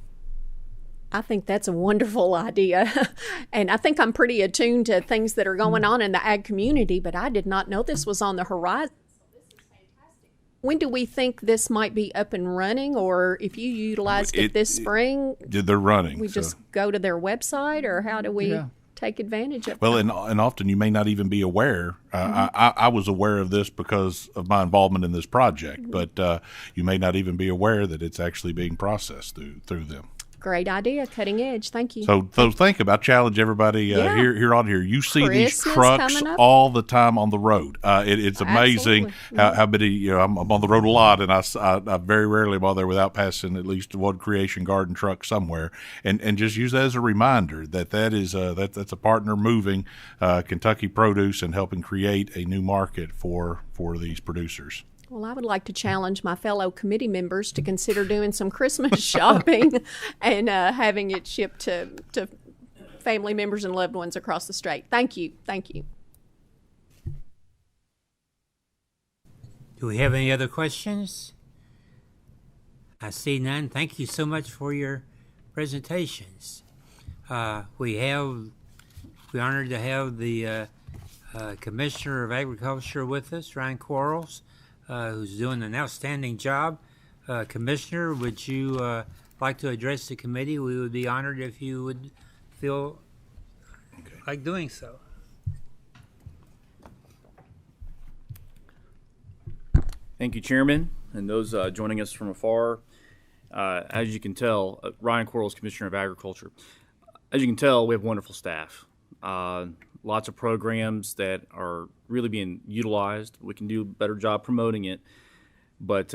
I think that's a wonderful idea. And I think I'm pretty attuned to things that are going on in the ag community, but I did not know this was on the horizon. When do we think this might be up and running, or if you utilized it this spring? They're running. We just go to their website, or how do we take advantage of it? Well, and often you may not even be aware. I was aware of this because of my involvement in this project, but you may not even be aware that it's actually being processed through them. Great idea, cutting edge. Thank you. So think about, challenge everybody here on here. You see these Christmas trucks coming up. all the time on the road. It's amazing how many. I'm on the road a lot, and I very rarely am on there without passing at least one Creation Garden truck somewhere. And just use that as a reminder that is that's a partner moving Kentucky produce and helping create a new market for these producers. Well, I would like to challenge my fellow committee members to consider doing some Christmas shopping and having it shipped to family members and loved ones across the state. Thank you. Thank you. Do we have any other questions? I see none. Thank you so much for your presentations. We're honored to have the Commissioner of Agriculture with us, Ryan Quarles, who's doing an outstanding job. Commissioner, would you like to address the committee? We would be honored if you would feel like doing so. Thank you, Chairman, and those joining us from afar. As you can tell, Ryan Quarles, Commissioner of Agriculture. As you can tell, we have wonderful staff. Lots of programs that are really being utilized. We can do a better job promoting it. But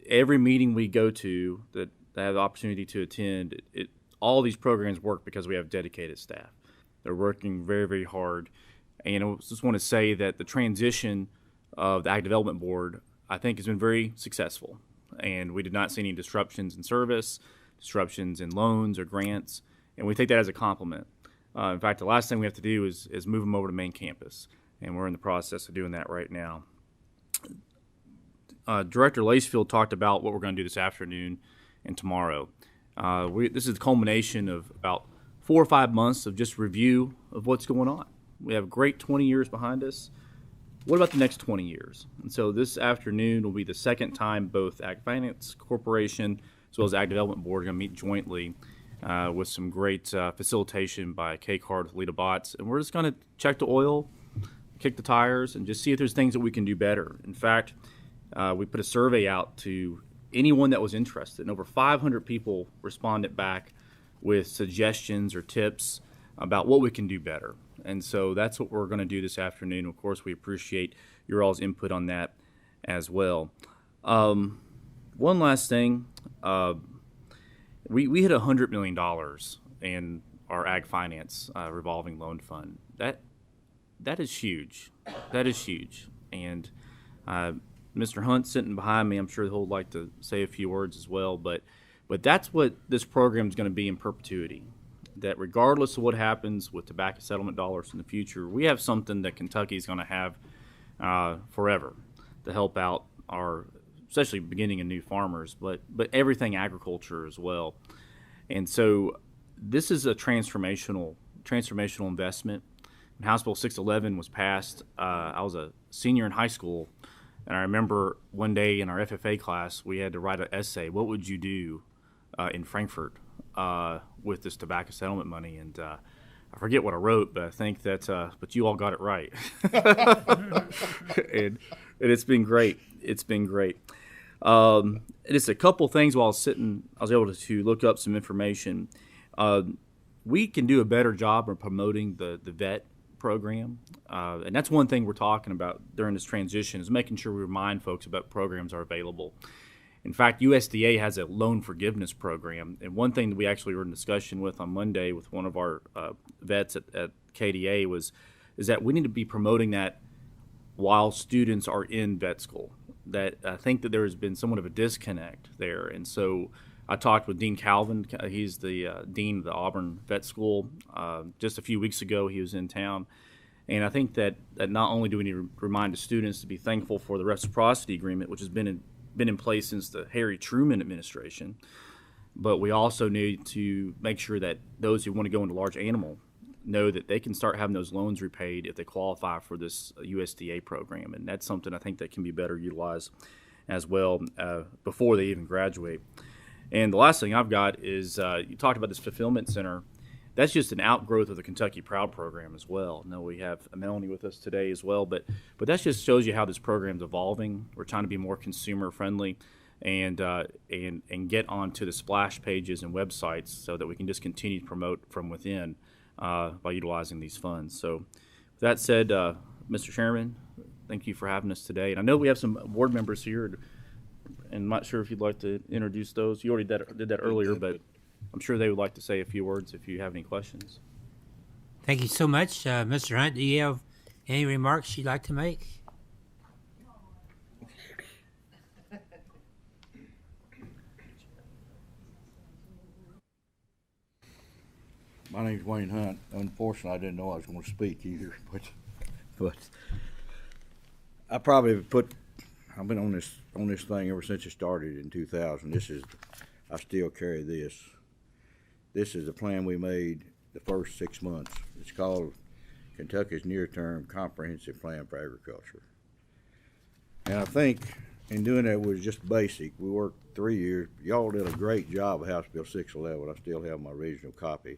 every meeting we go to that I have the opportunity to attend, all these programs work because we have dedicated staff. They're working very, very hard. And I just want to say that the transition of the Ag Development Board, I think, has been very successful. And we did not see any disruptions in service, disruptions in loans or grants, and we take that as a compliment. In fact, the last thing we have to do is move them over to main campus, and we're in the process of doing that right now. Director Lacefield talked about what we're going to do this afternoon and tomorrow. This is the culmination of about 4 or 5 months of just review of what's going on. We have a great 20 years behind us. What about the next 20 years? And so this afternoon will be the second time both Ag Finance Corporation as well as Ag Development Board are going to meet jointly with some great facilitation by K-Card with Lita Bots. And we're just going to check the oil, kick the tires, and just see if there's things that we can do better. In fact, we put a survey out to anyone that was interested, and over 500 people responded back with suggestions or tips about what we can do better. And so that's what we're going to do this afternoon. Of course, we appreciate your all's input on that as well. One last thing. We hit $100 million in our Ag Finance revolving loan fund. That is huge. That is huge. And Mr. Hunt sitting behind me, I'm sure he'll like to say a few words as well. But that's what this program is going to be in perpetuity. That regardless of what happens with tobacco settlement dollars in the future, we have something that Kentucky is going to have forever to help out our, especially beginning and new farmers, but everything agriculture as well. And so this is a transformational investment. When House Bill 611 was passed, I was a senior in high school, And I remember one day in our FFA class, we had to write an essay. What would you do in Frankfurt with this tobacco settlement money? And I forget what I wrote, but I think that, but you all got it right. and it's been great. It's been great. Just a couple things while I was sitting, I was able to look up some information. We can do a better job of promoting the vet program. And that's one thing we're talking about during this transition is making sure we remind folks about programs are available. In fact, USDA has a loan forgiveness program. And one thing that we actually were in discussion with on Monday with one of our vets at KDA is that we need to be promoting that while students are in vet school. That I think that there has been somewhat of a disconnect there. And so I talked with Dean Calvin. He's the dean of the Auburn Vet School. Just a few weeks ago, he was in town. And I think that not only do we need to remind the students to be thankful for the reciprocity agreement, which has been in place since the Harry Truman administration, but we also need to make sure that those who want to go into large animal know that they can start having those loans repaid if they qualify for this USDA program. And that's something I think that can be better utilized as well before they even graduate. And the last thing I've got is you talked about this fulfillment center. That's just an outgrowth of the Kentucky Proud program as well. I know we have Melanie with us today as well, but that just shows you how this program's evolving. We're trying to be more consumer friendly and get onto the splash pages and websites so that we can just continue to promote from within by utilizing these funds. So with that said, Mr. Chairman, thank you for having us today. And I know we have some board members here, and I'm not sure if you'd like to introduce those. You already did that earlier, but I'm sure they would like to say a few words if you have any questions. Thank you so much. Mr. Hunt, do you have any remarks you'd like to make? My name's Wayne Hunt. Unfortunately, I didn't know I was going to speak either, but I probably I've been on this thing ever since it started in 2000. I still carry this. This is the plan we made the first 6 months. It's called Kentucky's Near-Term Comprehensive Plan for Agriculture. And I think in doing that was just basic. We worked 3 years. Y'all did a great job of House Bill 611. I still have my original copy.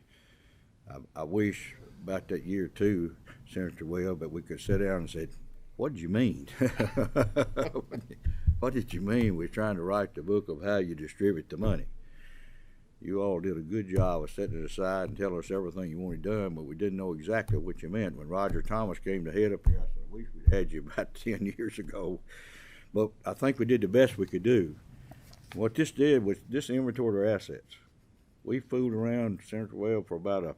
I wish about that year too, Senator Webb, that we could sit down and say, what did you mean? What did you mean? We're trying to write the book of how you distribute the money. You all did a good job of setting it aside and telling us everything you wanted done, but we didn't know exactly what you meant. When Roger Thomas came to head up here, I said, I wish we'd had you about 10 years ago. But I think we did the best we could do. What this did was this inventoried our assets. We fooled around Senator Webb for about a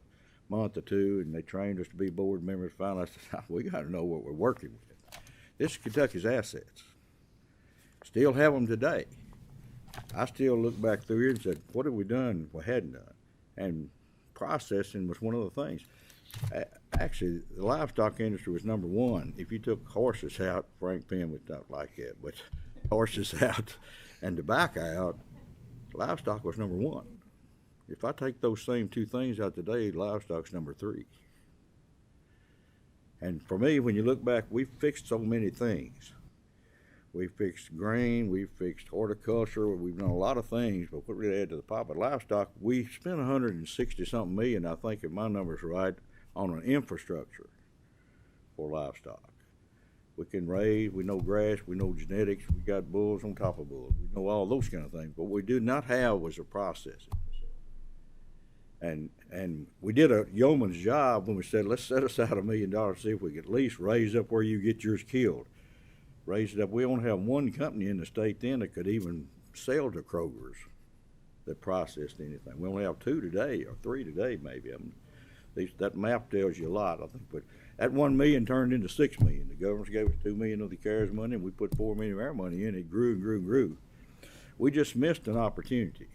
month or two, and they trained us to be board members. Finally, I said, we got to know what we're working with. This is Kentucky's assets. Still have them today. I still look back through here and said, what have we done we hadn't done? And processing was one of the things. Actually, the livestock industry was number one. If you took horses out, Frank Penn would not like it, but horses out and tobacco out, livestock was number one. If I take those same two things out today, livestock's number three. And for me, when you look back, we fixed so many things. We fixed grain, we fixed horticulture, we've done a lot of things, but what really added to the pot? But livestock, we spent 160-something million, I think if my number's right, on an infrastructure for livestock. We can raise, we know grass, we know genetics, we got bulls on top of bulls, we know all those kind of things. But what we did not have was a processing. And we did a yeoman's job when we said, let's set aside $1 million to see if we could at least raise up where you get yours killed. Raise it up. We only have one company in the state then that could even sell to Kroger's that processed anything. We only have two today, or three today maybe. That map tells you a lot, I think. But that $1 million turned into $6 million. The government gave us $2 million of the CARES money, and we put $4 million of our money in. It grew and grew and grew. We just missed an opportunity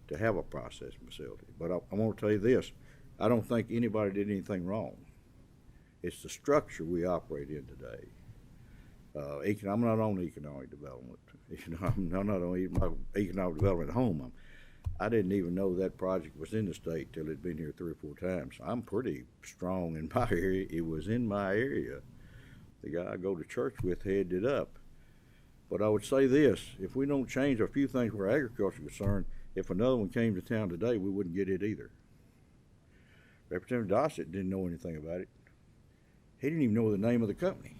to have a processing facility. But I want to tell you this, I don't think anybody did anything wrong. It's the structure we operate in today. I'm not on economic development. I'm not on economic development at home. I didn't even know that project was in the state till it'd been here 3 or 4 times. I'm pretty strong in my area. It was in my area. The guy I go to church with headed it up. But I would say this, if we don't change a few things where agriculture is concerned, if another one came to town today, we wouldn't get it either. Representative Dossett didn't know anything about it. He didn't even know the name of the company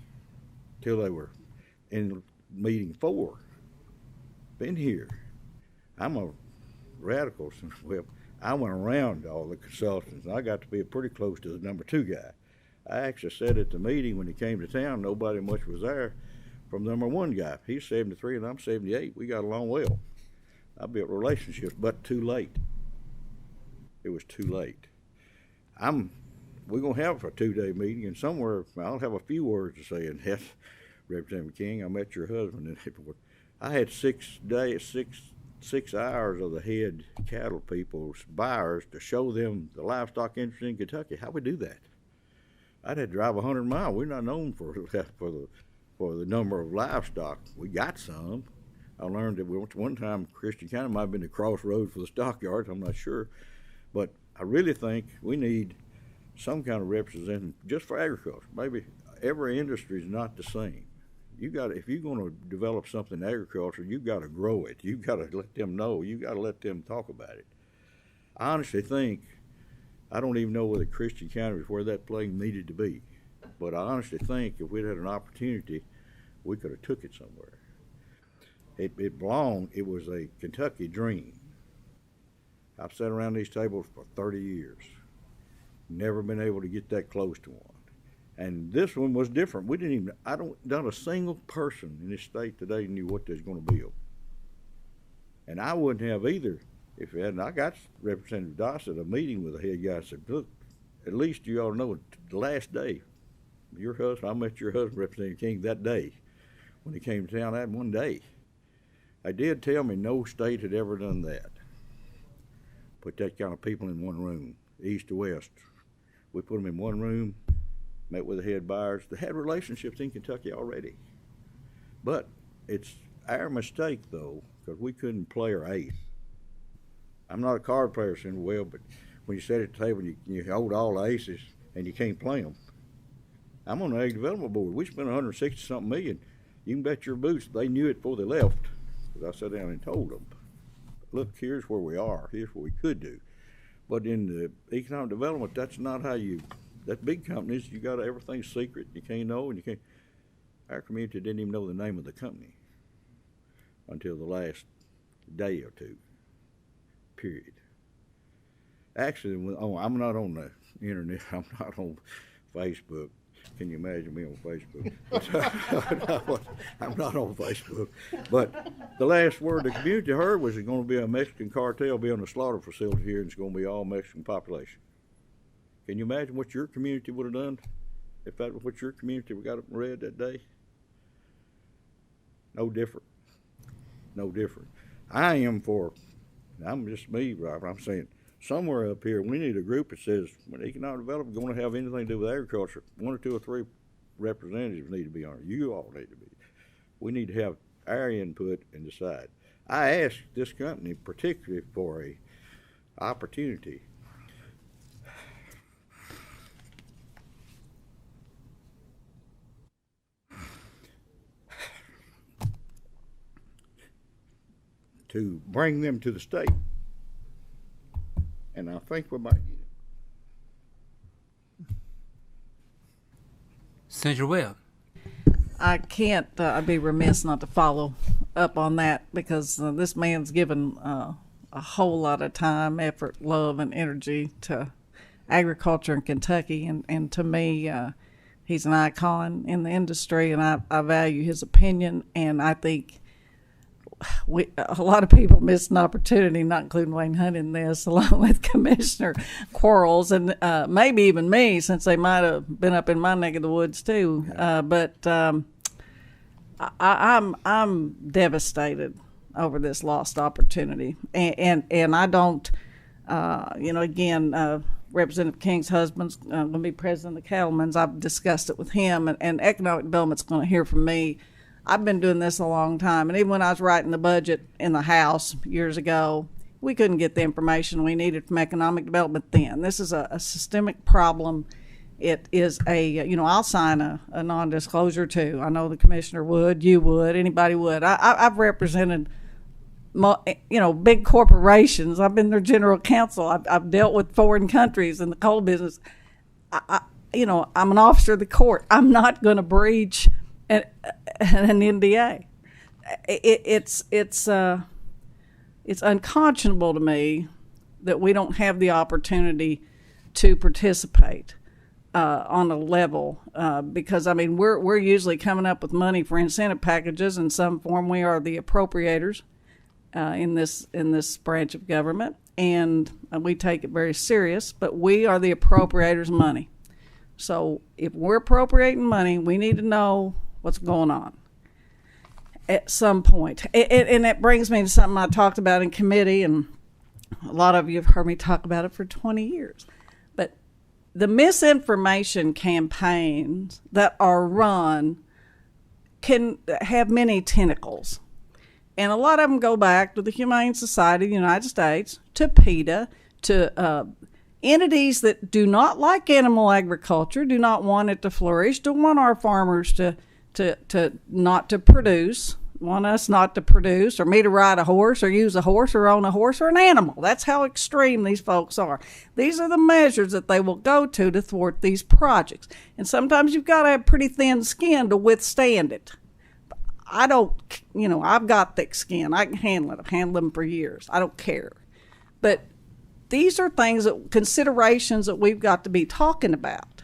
till they were in meeting 4. Been here. I'm a radical. Well, I went around all the consultants, and I got to be pretty close to the number 2 guy. I actually said at the meeting when he came to town, nobody much was there from the number 1 guy. He's 73 and I'm 78. We got along well. I built relationships, but too late. It was too late. We're going to have a 2-day meeting, and somewhere I'll have a few words to say. And yes, Representative King, I met your husband in April. I had 6 hours of the head cattle people's buyers to show them the livestock industry in Kentucky. How we do that? I'd had to drive 100 miles. We're not known for the number of livestock. We got some. I learned that one time Christian County might have been the crossroads for the stockyards. I'm not sure, but I really think we need some kind of representation just for agriculture. Maybe every industry is not the same. If you're going to develop something in agriculture, you've got to grow it. You've got to let them know. You've got to let them talk about it. I honestly think, I don't even know whether Christian County was where that place needed to be, but I honestly think if we'd had an opportunity, we could have took it somewhere. It belonged. It was a Kentucky dream. I've sat around these tables for 30 years. Never been able to get that close to one. And this one was different. Not a single person in this state today knew what they was going to build. And I wouldn't have either if it hadn't. I got Representative Dossett a meeting with the head guy. I said, look, at least you ought to know the last day, I met your husband, Representative King, that day when he came to town. I had one day. They did tell me no state had ever done that. Put that kind of people in one room, east to west. We put them in one room, met with the head buyers. They had relationships in Kentucky already. But it's our mistake, though, because we couldn't play our ace. I'm not a card player, so well, but when you sit at the table and you hold all the aces and you can't play them. I'm on the Ag Development Board. We spent $160-something million. You can bet your boots they knew it before they left, because I sat down and told them, look, here's where we are. Here's what we could do. But in the economic development, that's not how that big companies, you got everything's secret. You can't know, and you can't. Our community didn't even know the name of the company until the last day or two, period. Actually, I'm not on the internet. I'm not on Facebook. Can you imagine me on Facebook? I'm not on Facebook. But the last word the community heard was there's going to be a Mexican cartel building a slaughter facility here, and it's going to be all Mexican population. Can you imagine what your community would have done if that was what your community got up and read that day? No different. No different. I'm just me, Robert. I'm saying somewhere up here, we need a group that says when economic development is going to have anything to do with agriculture, 1 or 2 or 3 representatives need to be on it. You all need to be. We need to have our input and decide. I asked this company particularly for a opportunity to bring them to the state. And I think we might get it. Senator Webb. I can't, I'd be remiss not to follow up on that because this man's given a whole lot of time, effort, love, and energy to agriculture in Kentucky. And to me, he's an icon in the industry, and I value his opinion. And I think a lot of people missed an opportunity, not including Wayne Hunt in this, along with Commissioner Quarles and maybe even me, since they might have been up in my neck of the woods too. But I'm devastated over this lost opportunity, and I don't, again. Representative King's husband's going to be president of the Cattlemen's. I've discussed it with him, and economic development's going to hear from me. I've been doing this a long time, and even when I was writing the budget in the House years ago, we couldn't get the information we needed from economic development then. This is a systemic problem it is I'll sign a non-disclosure too. I know the commissioner would, you would, anybody would. I've represented, big corporations. I've been their general counsel. I've dealt with foreign countries in the coal business. I'm an officer of the court. I'm not going to breach an NDA. It's unconscionable to me that we don't have the opportunity to participate on a level because we're usually coming up with money for incentive packages in some form. We are the appropriators in this branch of government, and we take it very serious. But we are the appropriators of money. So if we're appropriating money, we need to know what's going on at some point. And that brings me to something I talked about in committee, and a lot of you have heard me talk about it for 20 years. But the misinformation campaigns that are run can have many tentacles. And a lot of them go back to the Humane Society of the United States, to PETA, to entities that do not like animal agriculture, do not want it to flourish, don't want our farmers to not to produce, want us not to produce, or me to ride a horse or use a horse or own a horse or an animal. That's how extreme these folks are. These are the measures that they will go to thwart these projects. And sometimes you've got to have pretty thin skin to withstand it. I don't, I've got thick skin. I can handle it. I've handled them for years. I don't care. But these are considerations that we've got to be talking about,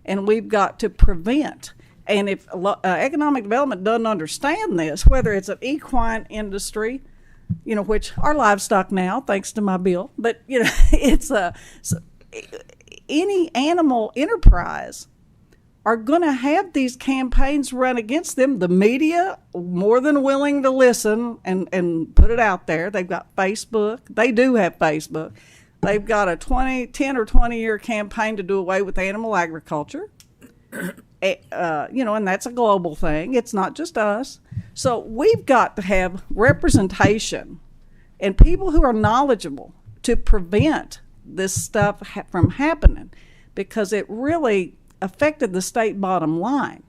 and we've got to prevent. And if economic development doesn't understand this, whether it's an equine industry, which our livestock now, thanks to my bill, but it's any animal enterprise are going to have these campaigns run against them. The media, more than willing to listen and put it out there. They've got Facebook. They do have Facebook. They've got a 10 or 20 year campaign to do away with animal agriculture. And that's a global thing. It's not just us. So we've got to have representation and people who are knowledgeable to prevent this stuff from happening, because it really affected the state bottom line.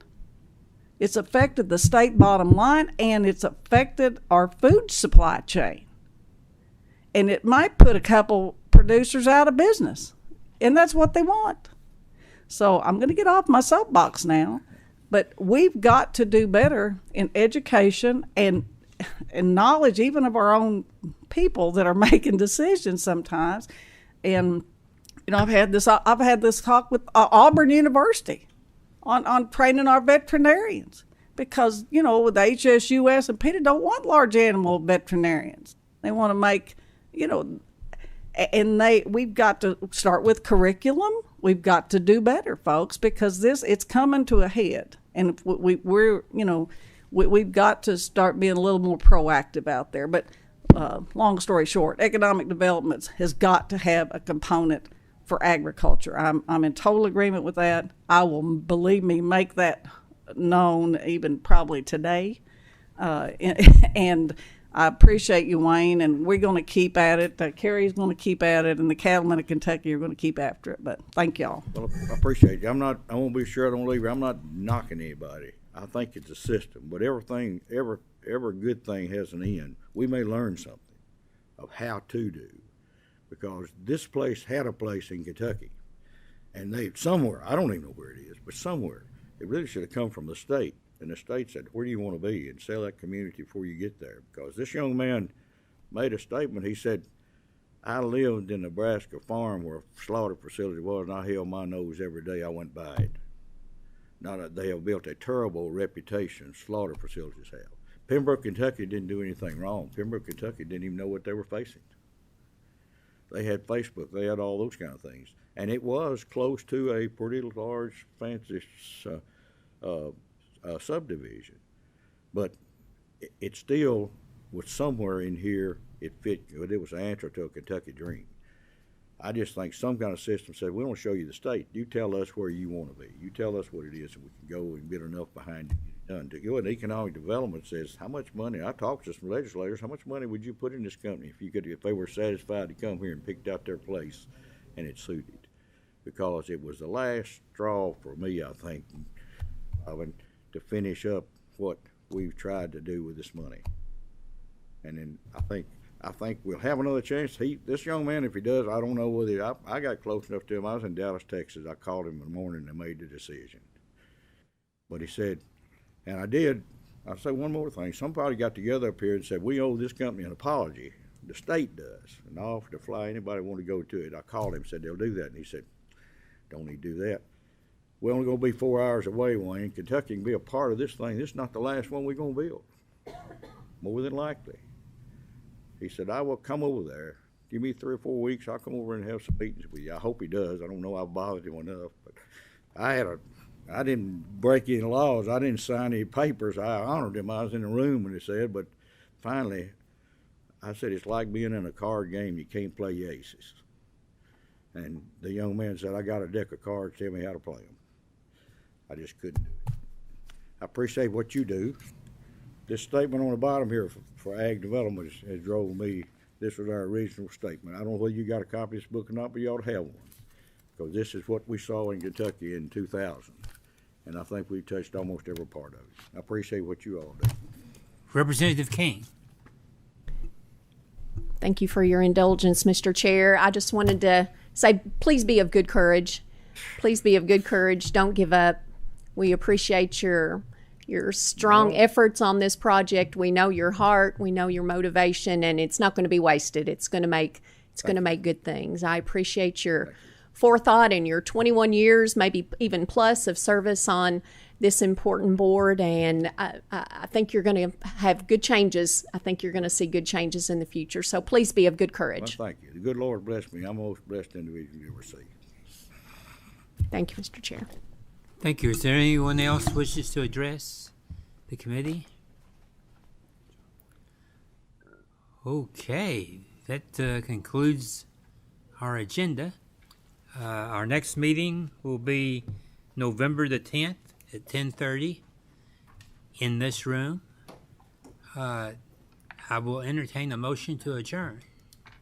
It's affected the state bottom line, and it's affected our food supply chain. And it might put a couple producers out of business, and that's what they want. So I'm going to get off my soapbox now, but we've got to do better in education and knowledge, even of our own people that are making decisions sometimes. And I've had this talk with Auburn University on training our veterinarians, because with HSUS and PETA don't want large animal veterinarians. They want to make and we've got to start with curriculum. We've got to do better, folks, because it's coming to a head, and we've got to start being a little more proactive out there. But long story short, economic development has got to have a component for agriculture. I'm in total agreement with that. I will, believe me, make that known even probably today, and I appreciate you, Wayne, and we're going to keep at it. Kerry's going to keep at it, and the cattlemen of Kentucky are going to keep after it. But thank y'all. Well, I appreciate you. I want to be sure I don't leave you. I'm not knocking anybody. I think it's a system, but every good thing has an end. We may learn something of how to do, because this place had a place in Kentucky, and somewhere, I don't even know where it is, but somewhere, it really should have come from the state. And the state said, where do you want to be? And sell that community before you get there. Because this young man made a statement. He said, I lived in a Nebraska farm where a slaughter facility was, and I held my nose every day I went by it. They have built a terrible reputation, slaughter facilities have. Pembroke, Kentucky didn't do anything wrong. Pembroke, Kentucky didn't even know what they were facing. They had Facebook. They had all those kind of things. And it was close to a pretty large, fancy subdivision, but it still was somewhere in here. It fit. It was an answer to a Kentucky dream. I just think some kind of system said, we don't show you the state. You tell us where you want to be. You tell us what it is, and we can go and get enough behind it done. To go into economic development says, how much money? I talked to some legislators. How much money would you put in this company if they were satisfied to come here and picked out their place, and it suited? because it was the last straw for me, I think, to finish up what we've tried to do with this money. And then I think we'll have another chance. This young man, if he does, I don't know whether I got close enough to him. I was in Dallas, Texas. I called him in the morning and made the decision. But he said, and I did. I'll say one more thing. Somebody got together up here and said, we owe this company an apology. The state does. And I offered to fly anybody who wanted to go to it. I called him and said, they'll do that. And he said, don't need to do that. We're only going to be 4 hours away, Wayne. Kentucky can be a part of this thing. This is not the last one we're going to build. More than likely. He said, I will come over there. Give me 3 or 4 weeks. I'll come over and have some meetings with you. I hope he does. I don't know. I've bothered him enough. But I didn't break any laws. I didn't sign any papers. I honored him. I was in the room when he said, but finally, I said, it's like being in a card game. You can't play your aces. And the young man said, I got a deck of cards. Tell me how to play them. I just couldn't do it. I appreciate what you do. This statement on the bottom here for ag development has drove me. This was our original statement. I don't know whether you got a copy of this book or not, but you ought to have one. Because this is what we saw in Kentucky in 2000. And I think we touched almost every part of it. I appreciate what you all do. Representative King. Thank you for your indulgence, Mr. Chair. I just wanted to say, please be of good courage. Please be of good courage. Don't give up. We appreciate your strong efforts on this project. We know your heart. We know your motivation, and it's not going to be wasted. It's going to make good things. I appreciate your forethought and your 21 years, maybe even plus, of service on this important board, and I think you're going to have good changes. I think you're going to see good changes in the future. So please be of good courage. Well, thank you. The good Lord bless me. I'm the most blessed individual you ever see. Thank you, Mr. Chair. Thank you. Is there anyone else wishes to address the committee? Okay, that concludes our agenda. Our next meeting will be November the 10th at 10:30 in this room. I will entertain a motion to adjourn.